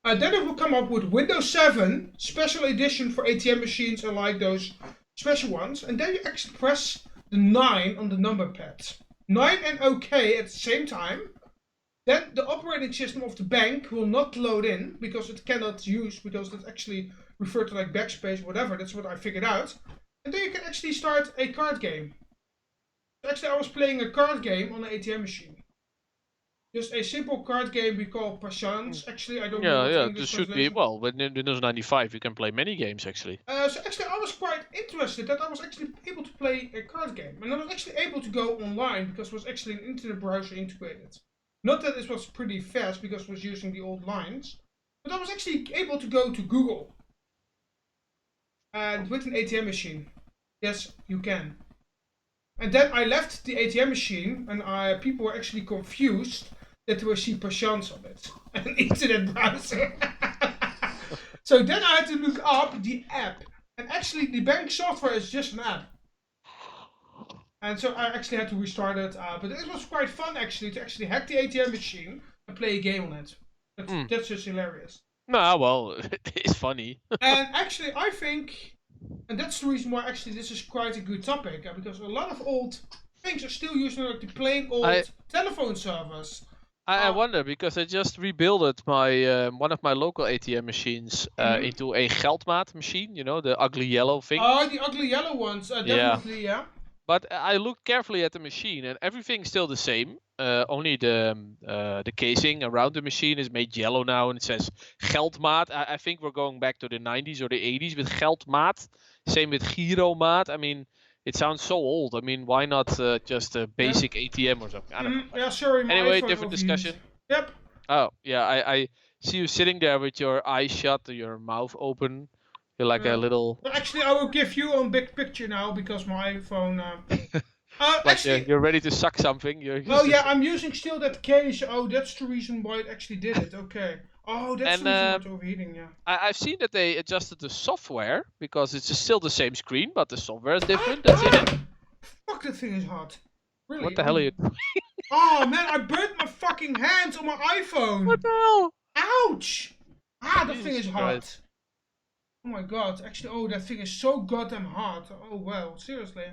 Then it will come up with Windows 7 Special Edition for ATM machines and like those special ones. And then you actually press the 9 on the number pad. 9 and OK at the same time. Then the operating system of the bank will not load in because it cannot use, because that's actually referred to like backspace, whatever. That's what I figured out. And then you can actually start a card game. So actually, I was playing a card game on an ATM machine. Just a simple card game we call Patience. Actually, I don't know what the Yeah. English This should be translation. with Windows 95. You can play many games actually. So actually, I was quite interested that I was actually able to play a card game, and I was actually able to go online because it was actually an internet browser integrated. Not that it was pretty fast because it was using the old lines, but I was actually able to go to Google and with an ATM machine. Yes, you can. And then I left the ATM machine, and people were actually confused that there was C Patience on it, an internet browser. So then I had to look up the app. And actually the bank software is just an app. And so I actually had to restart it. But it was quite fun actually to actually hack the ATM machine and play a game on it. That's just hilarious. No, well, it's funny. And actually I think, and that's the reason why actually this is quite a good topic. Because a lot of old things are still using like the plain old telephone servers. I wonder because I just rebuilt my one of my local ATM machines into a Geldmaat machine. You know, the ugly yellow thing. Oh, the ugly yellow ones, definitely, yeah. But I looked carefully at the machine, and everything's still the same. Only the casing around the machine is made yellow now, and it says Geldmaat. I think we're going back to the 90s or the 80s with Geldmaat. Same with Giromaat. I mean, it sounds so old. I mean, why not just a basic ATM or something? I don't know. Yeah, sorry. Anyway, different discussion. Yep. Oh, yeah, I see you sitting there with your eyes shut, your mouth open. You're like a little... Well, actually, I will give you a big picture now because my iPhone... like actually, you're ready to suck something. Oh, yeah, I'm using still that case. Oh, that's the reason why it actually did it. Okay. Oh, that's the reason why it's overheating, yeah. I've seen that they adjusted the software because it's still the same screen, but the software is different. That's it. Fuck, that thing is hot. Really? What the hell are you doing? Oh, man, I burnt my fucking hands on my iPhone. What the hell? Ouch. That thing is hot. Christ. Oh my god, actually, that thing is so goddamn hot. Oh, well, seriously.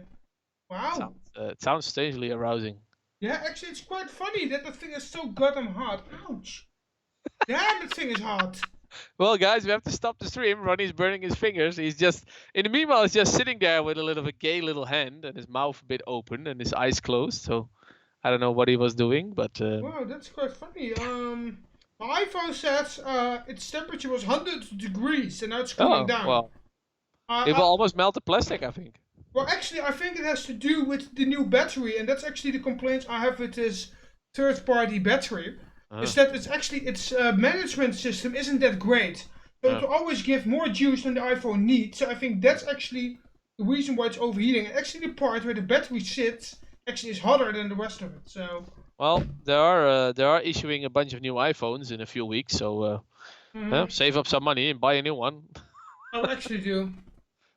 Wow. It sounds strangely arousing. Yeah, actually, it's quite funny that the thing is so goddamn hot. Ouch. Damn, that thing is hot. Well, guys, we have to stop the stream. Ronnie's burning his fingers. He's just, in the meanwhile, he's just sitting there with a gay little hand and his mouth a bit open and his eyes closed. So I don't know what he was doing, but. Wow, that's quite funny. My iPhone says its temperature was 100 degrees and now it's cooling down. Well, it will almost melt the plastic, I think. Well, actually, I think it has to do with the new battery, and that's actually the complaints I have with this third-party battery. Is that its management system isn't that great. So it will always give more juice than the iPhone needs. So I think that's actually the reason why it's overheating. And actually the part where the battery sits actually is hotter than the rest of it. So. Well, they are issuing a bunch of new iPhones in a few weeks, so save up some money and buy a new one. I'll actually do.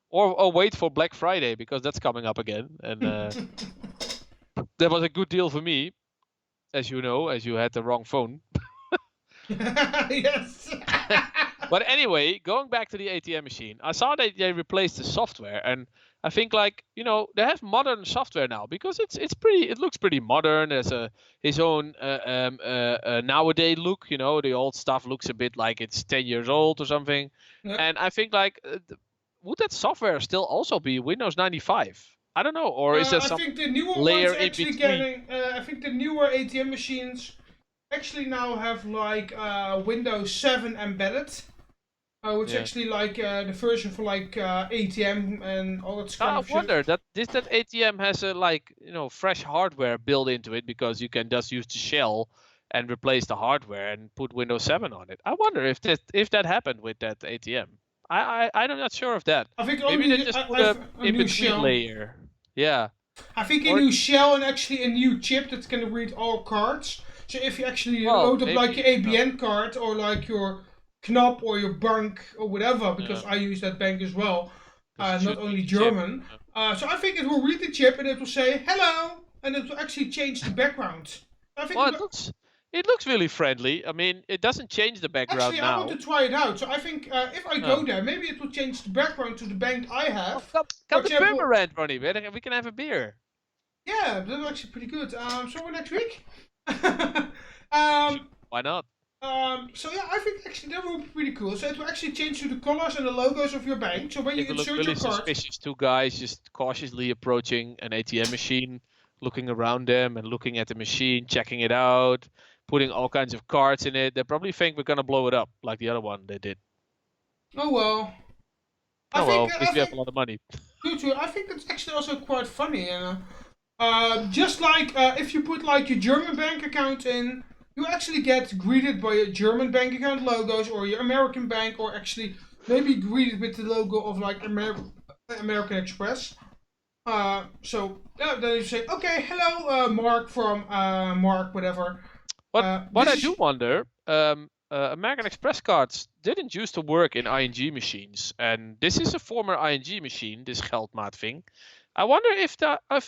Or wait for Black Friday because that's coming up again, and that was a good deal for me. As you know, as you had the wrong phone. Yes. But anyway, going back to the ATM machine, I saw that they replaced the software, and I think they have modern software now because it looks pretty modern. There's his own nowadays look. The old stuff looks a bit like it's 10 years old or something. Yeah. And I think would that software still also be Windows 95? I don't know, or is there some I think the newer layer ones actually in between? getting. I think the newer ATM machines actually now have Windows 7 embedded, which actually the version for ATM and all that kind of shit. I wonder that ATM has a fresh hardware built into it because you can just use the shell and replace the hardware and put Windows 7 on it. I wonder if that happened with that ATM. I'm not sure of that. I think maybe they just put a in-between layer. Yeah. I think a new shell and actually a new chip that's gonna read all cards. So if you actually load up your ABN card or your Knap or your bank or whatever, because I use that bank as well, not only German. So I think it will read the chip and it will say hello, and it will actually change the background. I think it looks really friendly. I mean, it doesn't change the background actually, now. I want to try it out. So I think if I go there, maybe it will change the background to the bank I have. Come to Purmerend, Ronnie. We can have a beer. Yeah, that's actually pretty good. So for next week. Why not? So yeah, I think actually that would be pretty cool. So it will actually change to the colors and the logos of your bank. So when you insert really your card, suspicious. Two guys just cautiously approaching an ATM machine, looking around them and looking at the machine, checking it out, putting all kinds of cards in it. They probably think we're gonna blow it up like the other one they did. Oh well. Because we have a lot of money. True. I think it's actually also quite funny. Just like if you put your German bank account in, you actually get greeted by your German bank account logos or your American bank, or actually maybe greeted with the logo of American Express. So then you say, okay, hello, Mark from Mark, whatever. But I do wonder, American Express cards didn't used to work in ING machines, and this is a former ING machine, this Geldmaat thing. I wonder if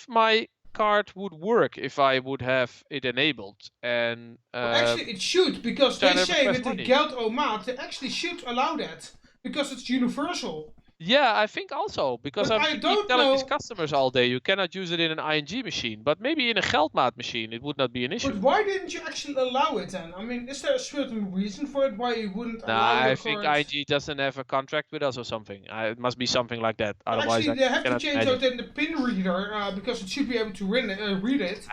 my card would work if I would have it enabled, and Well, actually, it should, because trying they to say request with the money. Geld-O-Maat, they actually should allow that, because it's universal. Yeah, I think also, because But I I keep don't telling these know- customers all day, you cannot use it in an ING machine, but maybe in a Geldmaat machine it would not be an issue. But why didn't you actually allow it then? I mean, is there a certain reason for it why you wouldn't Nah, allow I your think card? ING doesn't have a contract with us or something. It must be something like that. Otherwise, Actually, they I have to cannot change imagine. out then the pin reader, because it should be able to read it.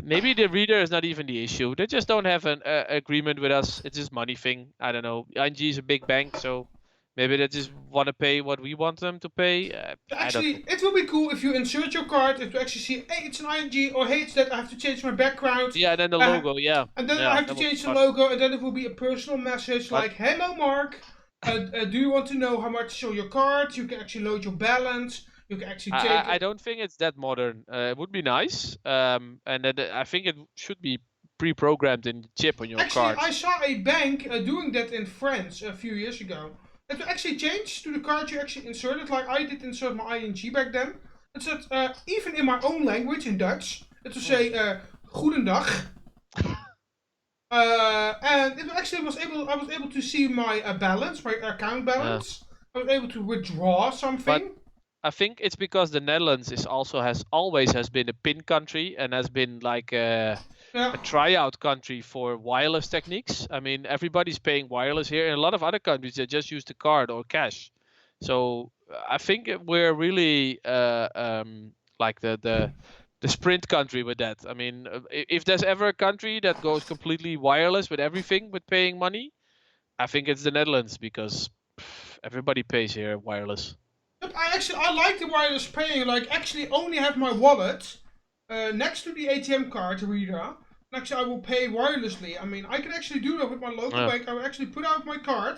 Maybe the reader is not even the issue. They just don't have an agreement with us. It's just money thing. I don't know. ING is a big bank, so maybe they just want to pay what we want them to pay. I don't know. Actually, it will be cool if you insert your card and to actually see, hey, it's an ING, or hey, it's that I have to change my background. Yeah, and then the logo, yeah. And then Yeah, I have to that would be change the fun. logo, and then it will be a personal message But- like, hello, Mark. Do you want to know how much is on your card? You can actually load your balance. You can actually take. I don't think it's that modern. It would be nice. And then I think it should be pre-programmed in the chip on your Actually, card. I saw a bank doing that in France a few years ago. It actually changed to the card you actually inserted, like I did insert my ING back then. It said, even in my own language, in Dutch, it would say, Goedendag. And it actually I was able to see my balance, my account balance. I was able to withdraw something. I think it's because the Netherlands is also always has been a PIN country and has been like a tryout country for wireless techniques. I mean, everybody's paying wireless here. In a lot of other countries, they just use the card or cash. So I think we're really like the sprint country with that. I mean, if there's ever a country that goes completely wireless with everything with paying money, I think it's the Netherlands, because everybody pays here wireless. But I like the wireless paying. Like, actually, only have my wallet next to the ATM card reader. And actually, I will pay wirelessly. I mean, I can actually do that with my local bank. I will actually put out my card.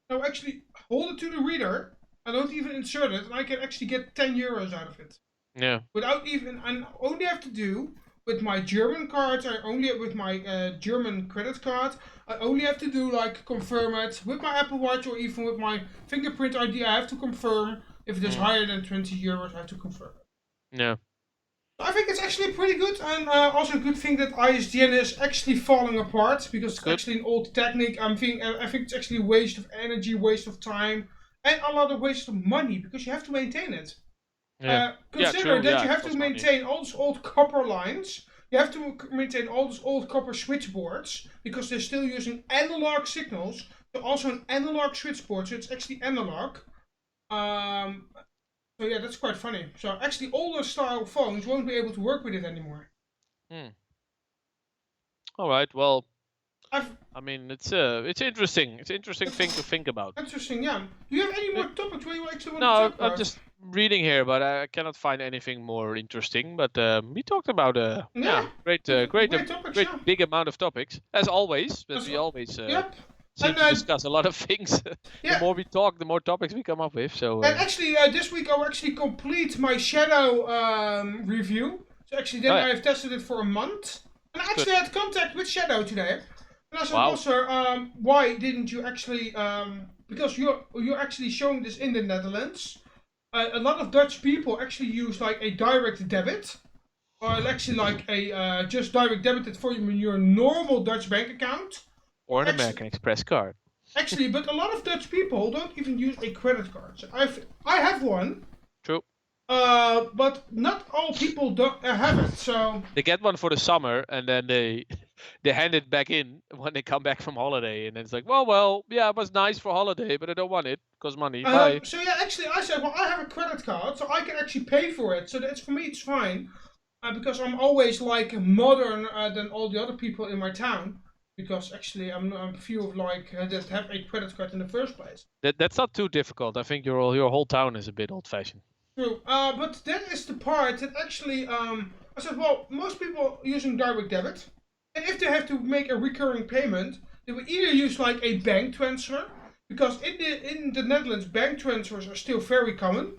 I will actually hold it to the reader. I don't even insert it, and I can actually get 10 euros out of it. Yeah. Without even, I only have to do with my German cards. I only with my German credit card. I only have to do like confirm it with my Apple Watch, or even with my fingerprint ID. I have to confirm. If it is higher than 20 euros, I have to confirm it. Yeah. I think it's actually pretty good, and also a good thing that ISDN is actually falling apart, because it's actually an old technique. I think it's actually a waste of energy, waste of time, and a lot of waste of money, because you have to maintain it. Yeah. Consider that you have to costs money. maintain all those old copper lines. You have to maintain all those old copper switchboards, because they're still using analog signals. So also an analog switchboard, so it's actually analog. So yeah, that's quite funny. So actually, older style phones won't be able to work with it anymore. All right. Well, I've I mean, it's interesting. It's an interesting thing to think about. interesting, yeah. Do you have any more topics where you actually want to No, talk about? I'm just reading here, but I cannot find anything more interesting. But we talked about great topics, yeah. big amount of topics, as always. But As we always Yep. seem And to discuss a lot of things. Yeah. The more we talk, the more topics we come up with. So And actually, this week I will actually complete my Shadow review. So actually, then I have tested it for a month. And I actually had contact with Shadow today. And I said, Wow. well, sir, why didn't you actually, because you're actually showing this in the Netherlands. A lot of Dutch people actually use like a direct debit. Or actually like a just direct debited for your normal Dutch bank account. or an American Express card. Actually, but a lot of Dutch people don't even use a credit card. So I have one. True. But not all people don't have it. So They get one for the summer, and then they hand it back in when they come back from holiday, and then it's like, well, yeah, it was nice for holiday, but I don't want it because money. Bye. so yeah, actually, I said, well, I have a credit card, so I can actually pay for it. So that's for me, it's fine, because I'm always like modern than all the other people in my town. Because actually, I'm few of like that have a credit card in the first place. That's not too difficult. I think your whole town is a bit old-fashioned. True. But that is the part that actually I said, well, most people are using direct debit, and if they have to make a recurring payment, they will either use like a bank transfer, because in the Netherlands bank transfers are still very common.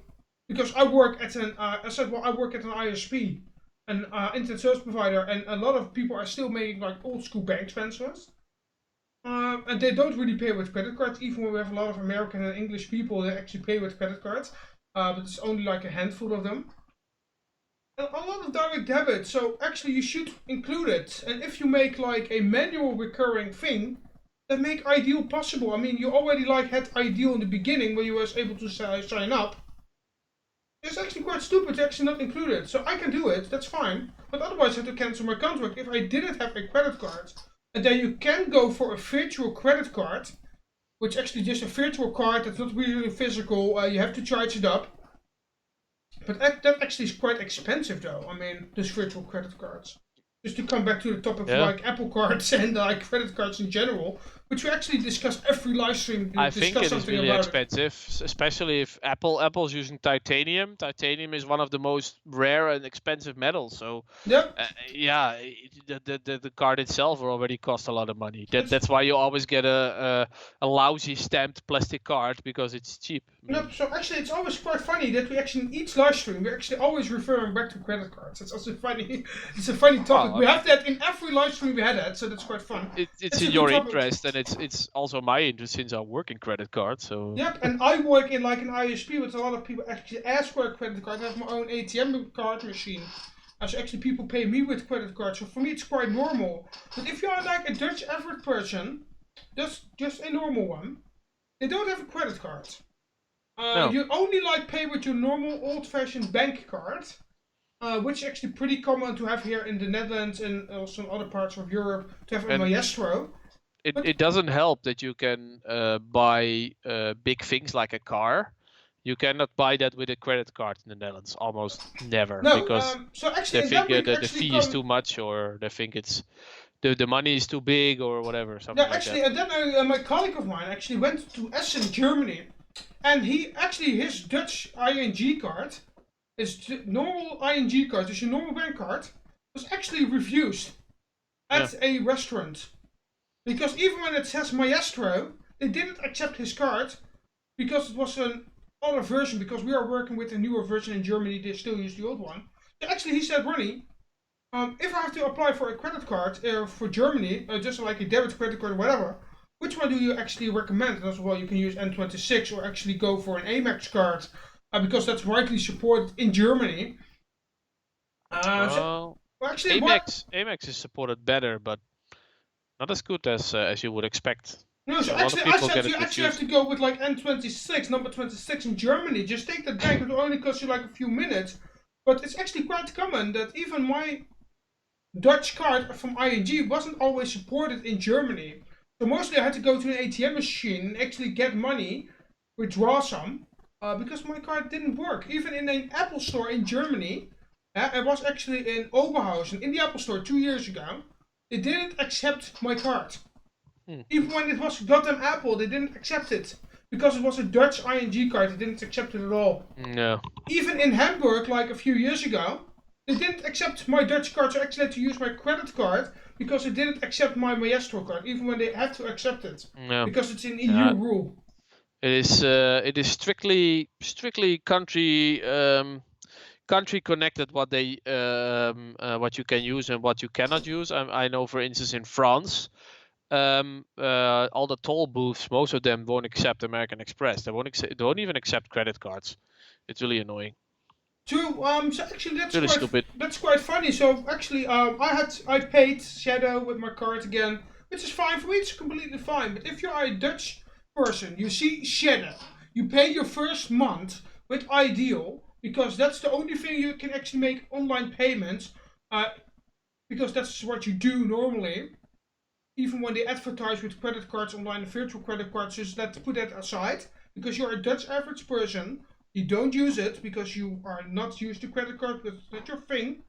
Because I work at I work at an ISP. An internet service provider, and a lot of people are still making like old school bank transfers. And they don't really pay with credit cards, even when we have a lot of American and English people that actually pay with credit cards. But it's only like a handful of them. And a lot of direct debit, so actually you should include it. And if you make like a manual recurring thing, then make Ideal possible. I mean, you already like had Ideal in the beginning where you was able to sign up. It's actually quite stupid to actually not include it. So I can do it, that's fine. But otherwise I have to cancel my contract if I didn't have a credit card. And then you can go for a virtual credit card, which actually just a virtual card that's not really physical. You have to charge it up. But that actually is quite expensive though. I mean, those virtual credit cards. Just to come back to the topic of like Apple cards and like credit cards in general, which we actually discuss every live stream. I think it is really expensive, especially if Apple's using titanium. Titanium is one of the most rare and expensive metals. So yeah, the card itself will already cost a lot of money. That's why you always get a lousy stamped plastic card, because it's cheap. No, so actually it's always quite funny that we actually in each live stream we're actually always referring back to credit cards. It's also funny. It's a funny topic. We have that in every live stream we had that, so that's quite fun. It's in your interest, and it's also my interest since I work in credit cards. So. Yep, and I work in like an ISP, but a lot of people actually ask for a credit card. I have my own ATM card machine. So actually people pay me with credit cards, so for me it's quite normal. But if you are like a Dutch average person, just a normal one, they don't have a credit card. No. You only like pay with your normal old-fashioned bank card, which is actually pretty common to have here in the Netherlands and also in other parts of Europe to have a maestro. It doesn't help that you can buy big things like a car. You cannot buy that with a credit card in the Netherlands. Almost never. No, because so actually they think the fee is too much, or they think it's the money is too big, or whatever. Something yeah, actually, like that. and then my colleague of mine actually went to Essen, Germany, and his Dutch ING card, his normal ING card, his normal bank card, was actually refused at a restaurant. Because even when it says Maestro, they didn't accept his card because it was an older version, because we are working with a newer version in Germany, they still use the old one. So actually he said, Ronny, if I have to apply for a credit card for Germany, just like a debit credit card or whatever, which one do you actually recommend? And as well, you can use N26 or actually go for an Amex card, because that's widely supported in Germany. Actually, Amex is supported better, but not as good as you would expect. No, so actually, I said you actually have to go with like N26, number 26 in Germany. Just take that bank, it will only cost you like a few minutes. But it's actually quite common that even my Dutch card from ING wasn't always supported in Germany. So mostly I had to go to an ATM machine and actually get money, withdraw some, because my card didn't work. Even in an Apple store in Germany, I was actually in Oberhausen, in the Apple store 2 years ago, they didn't accept my card. Even when it was goddamn Apple, they didn't accept it. Because it was a Dutch ING card, they didn't accept it at all. No. Even in Hamburg, like a few years ago, they didn't accept my Dutch card, so I actually had to use my credit card because they didn't accept my Maestro card, even when they had to accept it. No. Because it's an EU rule. It is strictly country connected what you can use and what you cannot use. I know, for instance, in France, all the toll booths, most of them won't accept American Express. They won't even accept credit cards. It's really annoying. True. So actually, that's really quite stupid. That's quite funny. So actually, I paid Shadow with my card again, which is fine for me. It's completely fine. But if you are a Dutch person, you see Shadow, you pay your first month with Ideal, because that's the only thing you can actually make online payments, because that's what you do normally. Even when they advertise with credit cards online, virtual credit cards, just let's put that aside. Because you're a Dutch average person, you don't use it because you are not used to credit cards, because it's not your thing,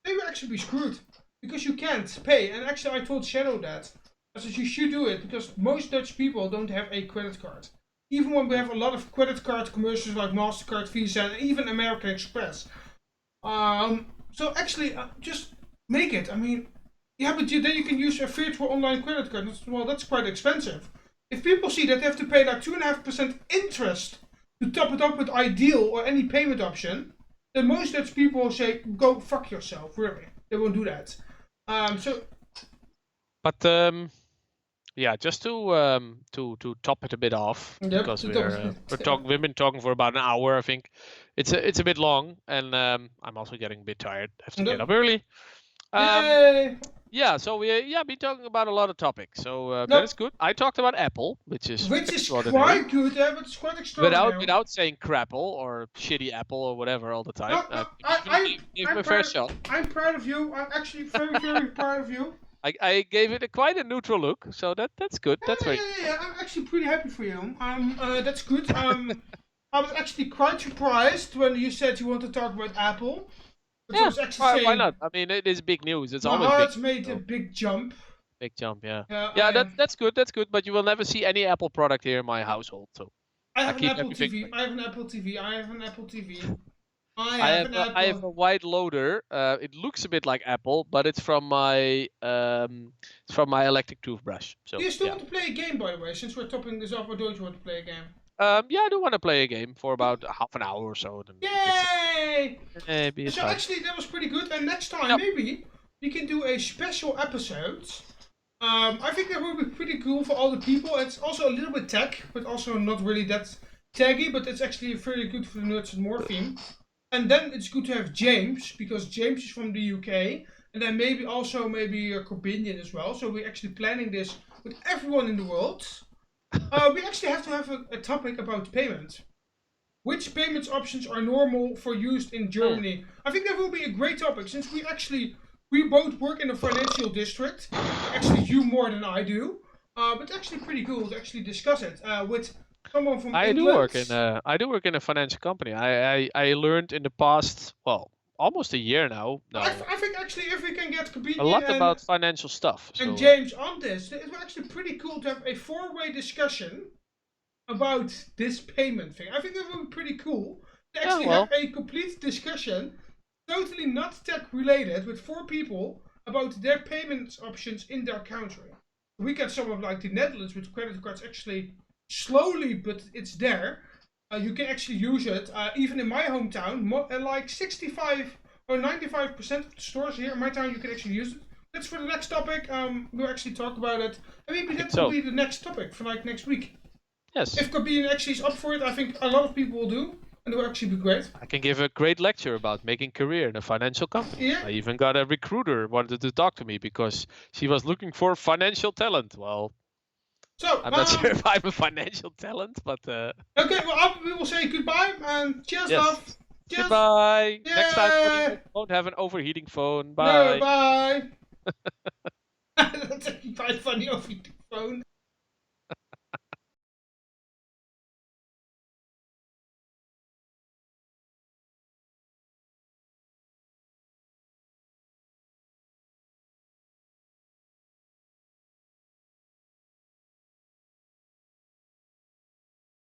they will actually be screwed. Because you can't pay. And actually I told Shadow that. I said you should do it, because most Dutch people don't have a credit card. Even when we have a lot of credit card commercials like MasterCard, Visa, and even American Express. So actually, just make it. I mean, yeah, but then you can use a virtual online credit card. Well, that's quite expensive. If people see that they have to pay like 2.5% interest to top it up with Ideal or any payment option, then most Dutch people will say, go fuck yourself, really. They won't do that. But Yeah, just to top it a bit off, Yep, because to top it. we've been talking for about an hour. I think it's a bit long, and I'm also getting a bit tired. I have to get Yep. up early. Yay! Yeah, so we been talking about a lot of topics. So that Nope. is good. I talked about Apple, which is Which is extraordinary. quite good, but it's quite extraordinary. Without saying crapple or shitty Apple or whatever all the time. No, Give him a fair shot. I'm proud of you. I'm actually very, very proud of you. I gave it quite a neutral look, so that's good. That's very. Yeah. I'm actually pretty happy for you. That's good. I was actually quite surprised when you said you want to talk about Apple. Which I was actually saying, why not? I mean, it is big news. It's my always heart's big. made a big jump. Big jump, yeah. Yeah, That's good. That's good. But you will never see any Apple product here in my household. So I have an keep Apple everything TV. quick. I have an Apple TV. I have an Apple TV. I have a white loader. It looks a bit like Apple, but it's from my electric toothbrush. So Do you still want to play a game, by the way? Since we're topping this off, or don't you want to play a game? yeah, I do want to play a game for about half an hour or so. Then Yay! be So fun. actually, that was pretty good. And next time, Yep. maybe we can do a special episode. I think that would be pretty cool for all the people. It's also a little bit tech, but also not really that taggy. But it's actually very good for the Nerds and More theme. And then it's good to have James, because James is from the UK. And then maybe Corbinian as well. So we're actually planning this with everyone in the world. We actually have to have a topic about payment. Which payments options are normal for use in Germany? I think that will be a great topic, since we both work in a financial district. Actually, you more than I do. But it's actually pretty cool to actually discuss it with someone from I England. do work in a financial company. I learned in the past, well, almost a year now. I think actually if we can get Corbinian A lot about financial stuff. and So, James on this, it will actually pretty cool to have a four-way discussion about this payment thing. I think that would be pretty cool to actually have a complete discussion, totally not tech related, with four people about their payment options in their country. We got someone like the Netherlands with credit cards actually slowly, but it's there. You can actually use it. Even in my hometown, like 65 or 95% of the stores here in my town, you can actually use it. That's for the next topic. We'll actually talk about it. And maybe that will be the next topic for like next week. yes. If Corbinian actually is up for it, I think a lot of people will do. And it will actually be great. I can give a great lecture about making career in a financial company. Yeah. I even got a recruiter wanted to talk to me because she was looking for financial talent. Well, So, I'm not sure if I'm a financial talent, but okay, well, we will say goodbye and cheers, yes. love. Cheers. Goodbye. Next time Yay. we won't have an overheating phone. No, Bye. bye. That's actually quite funny over the phone.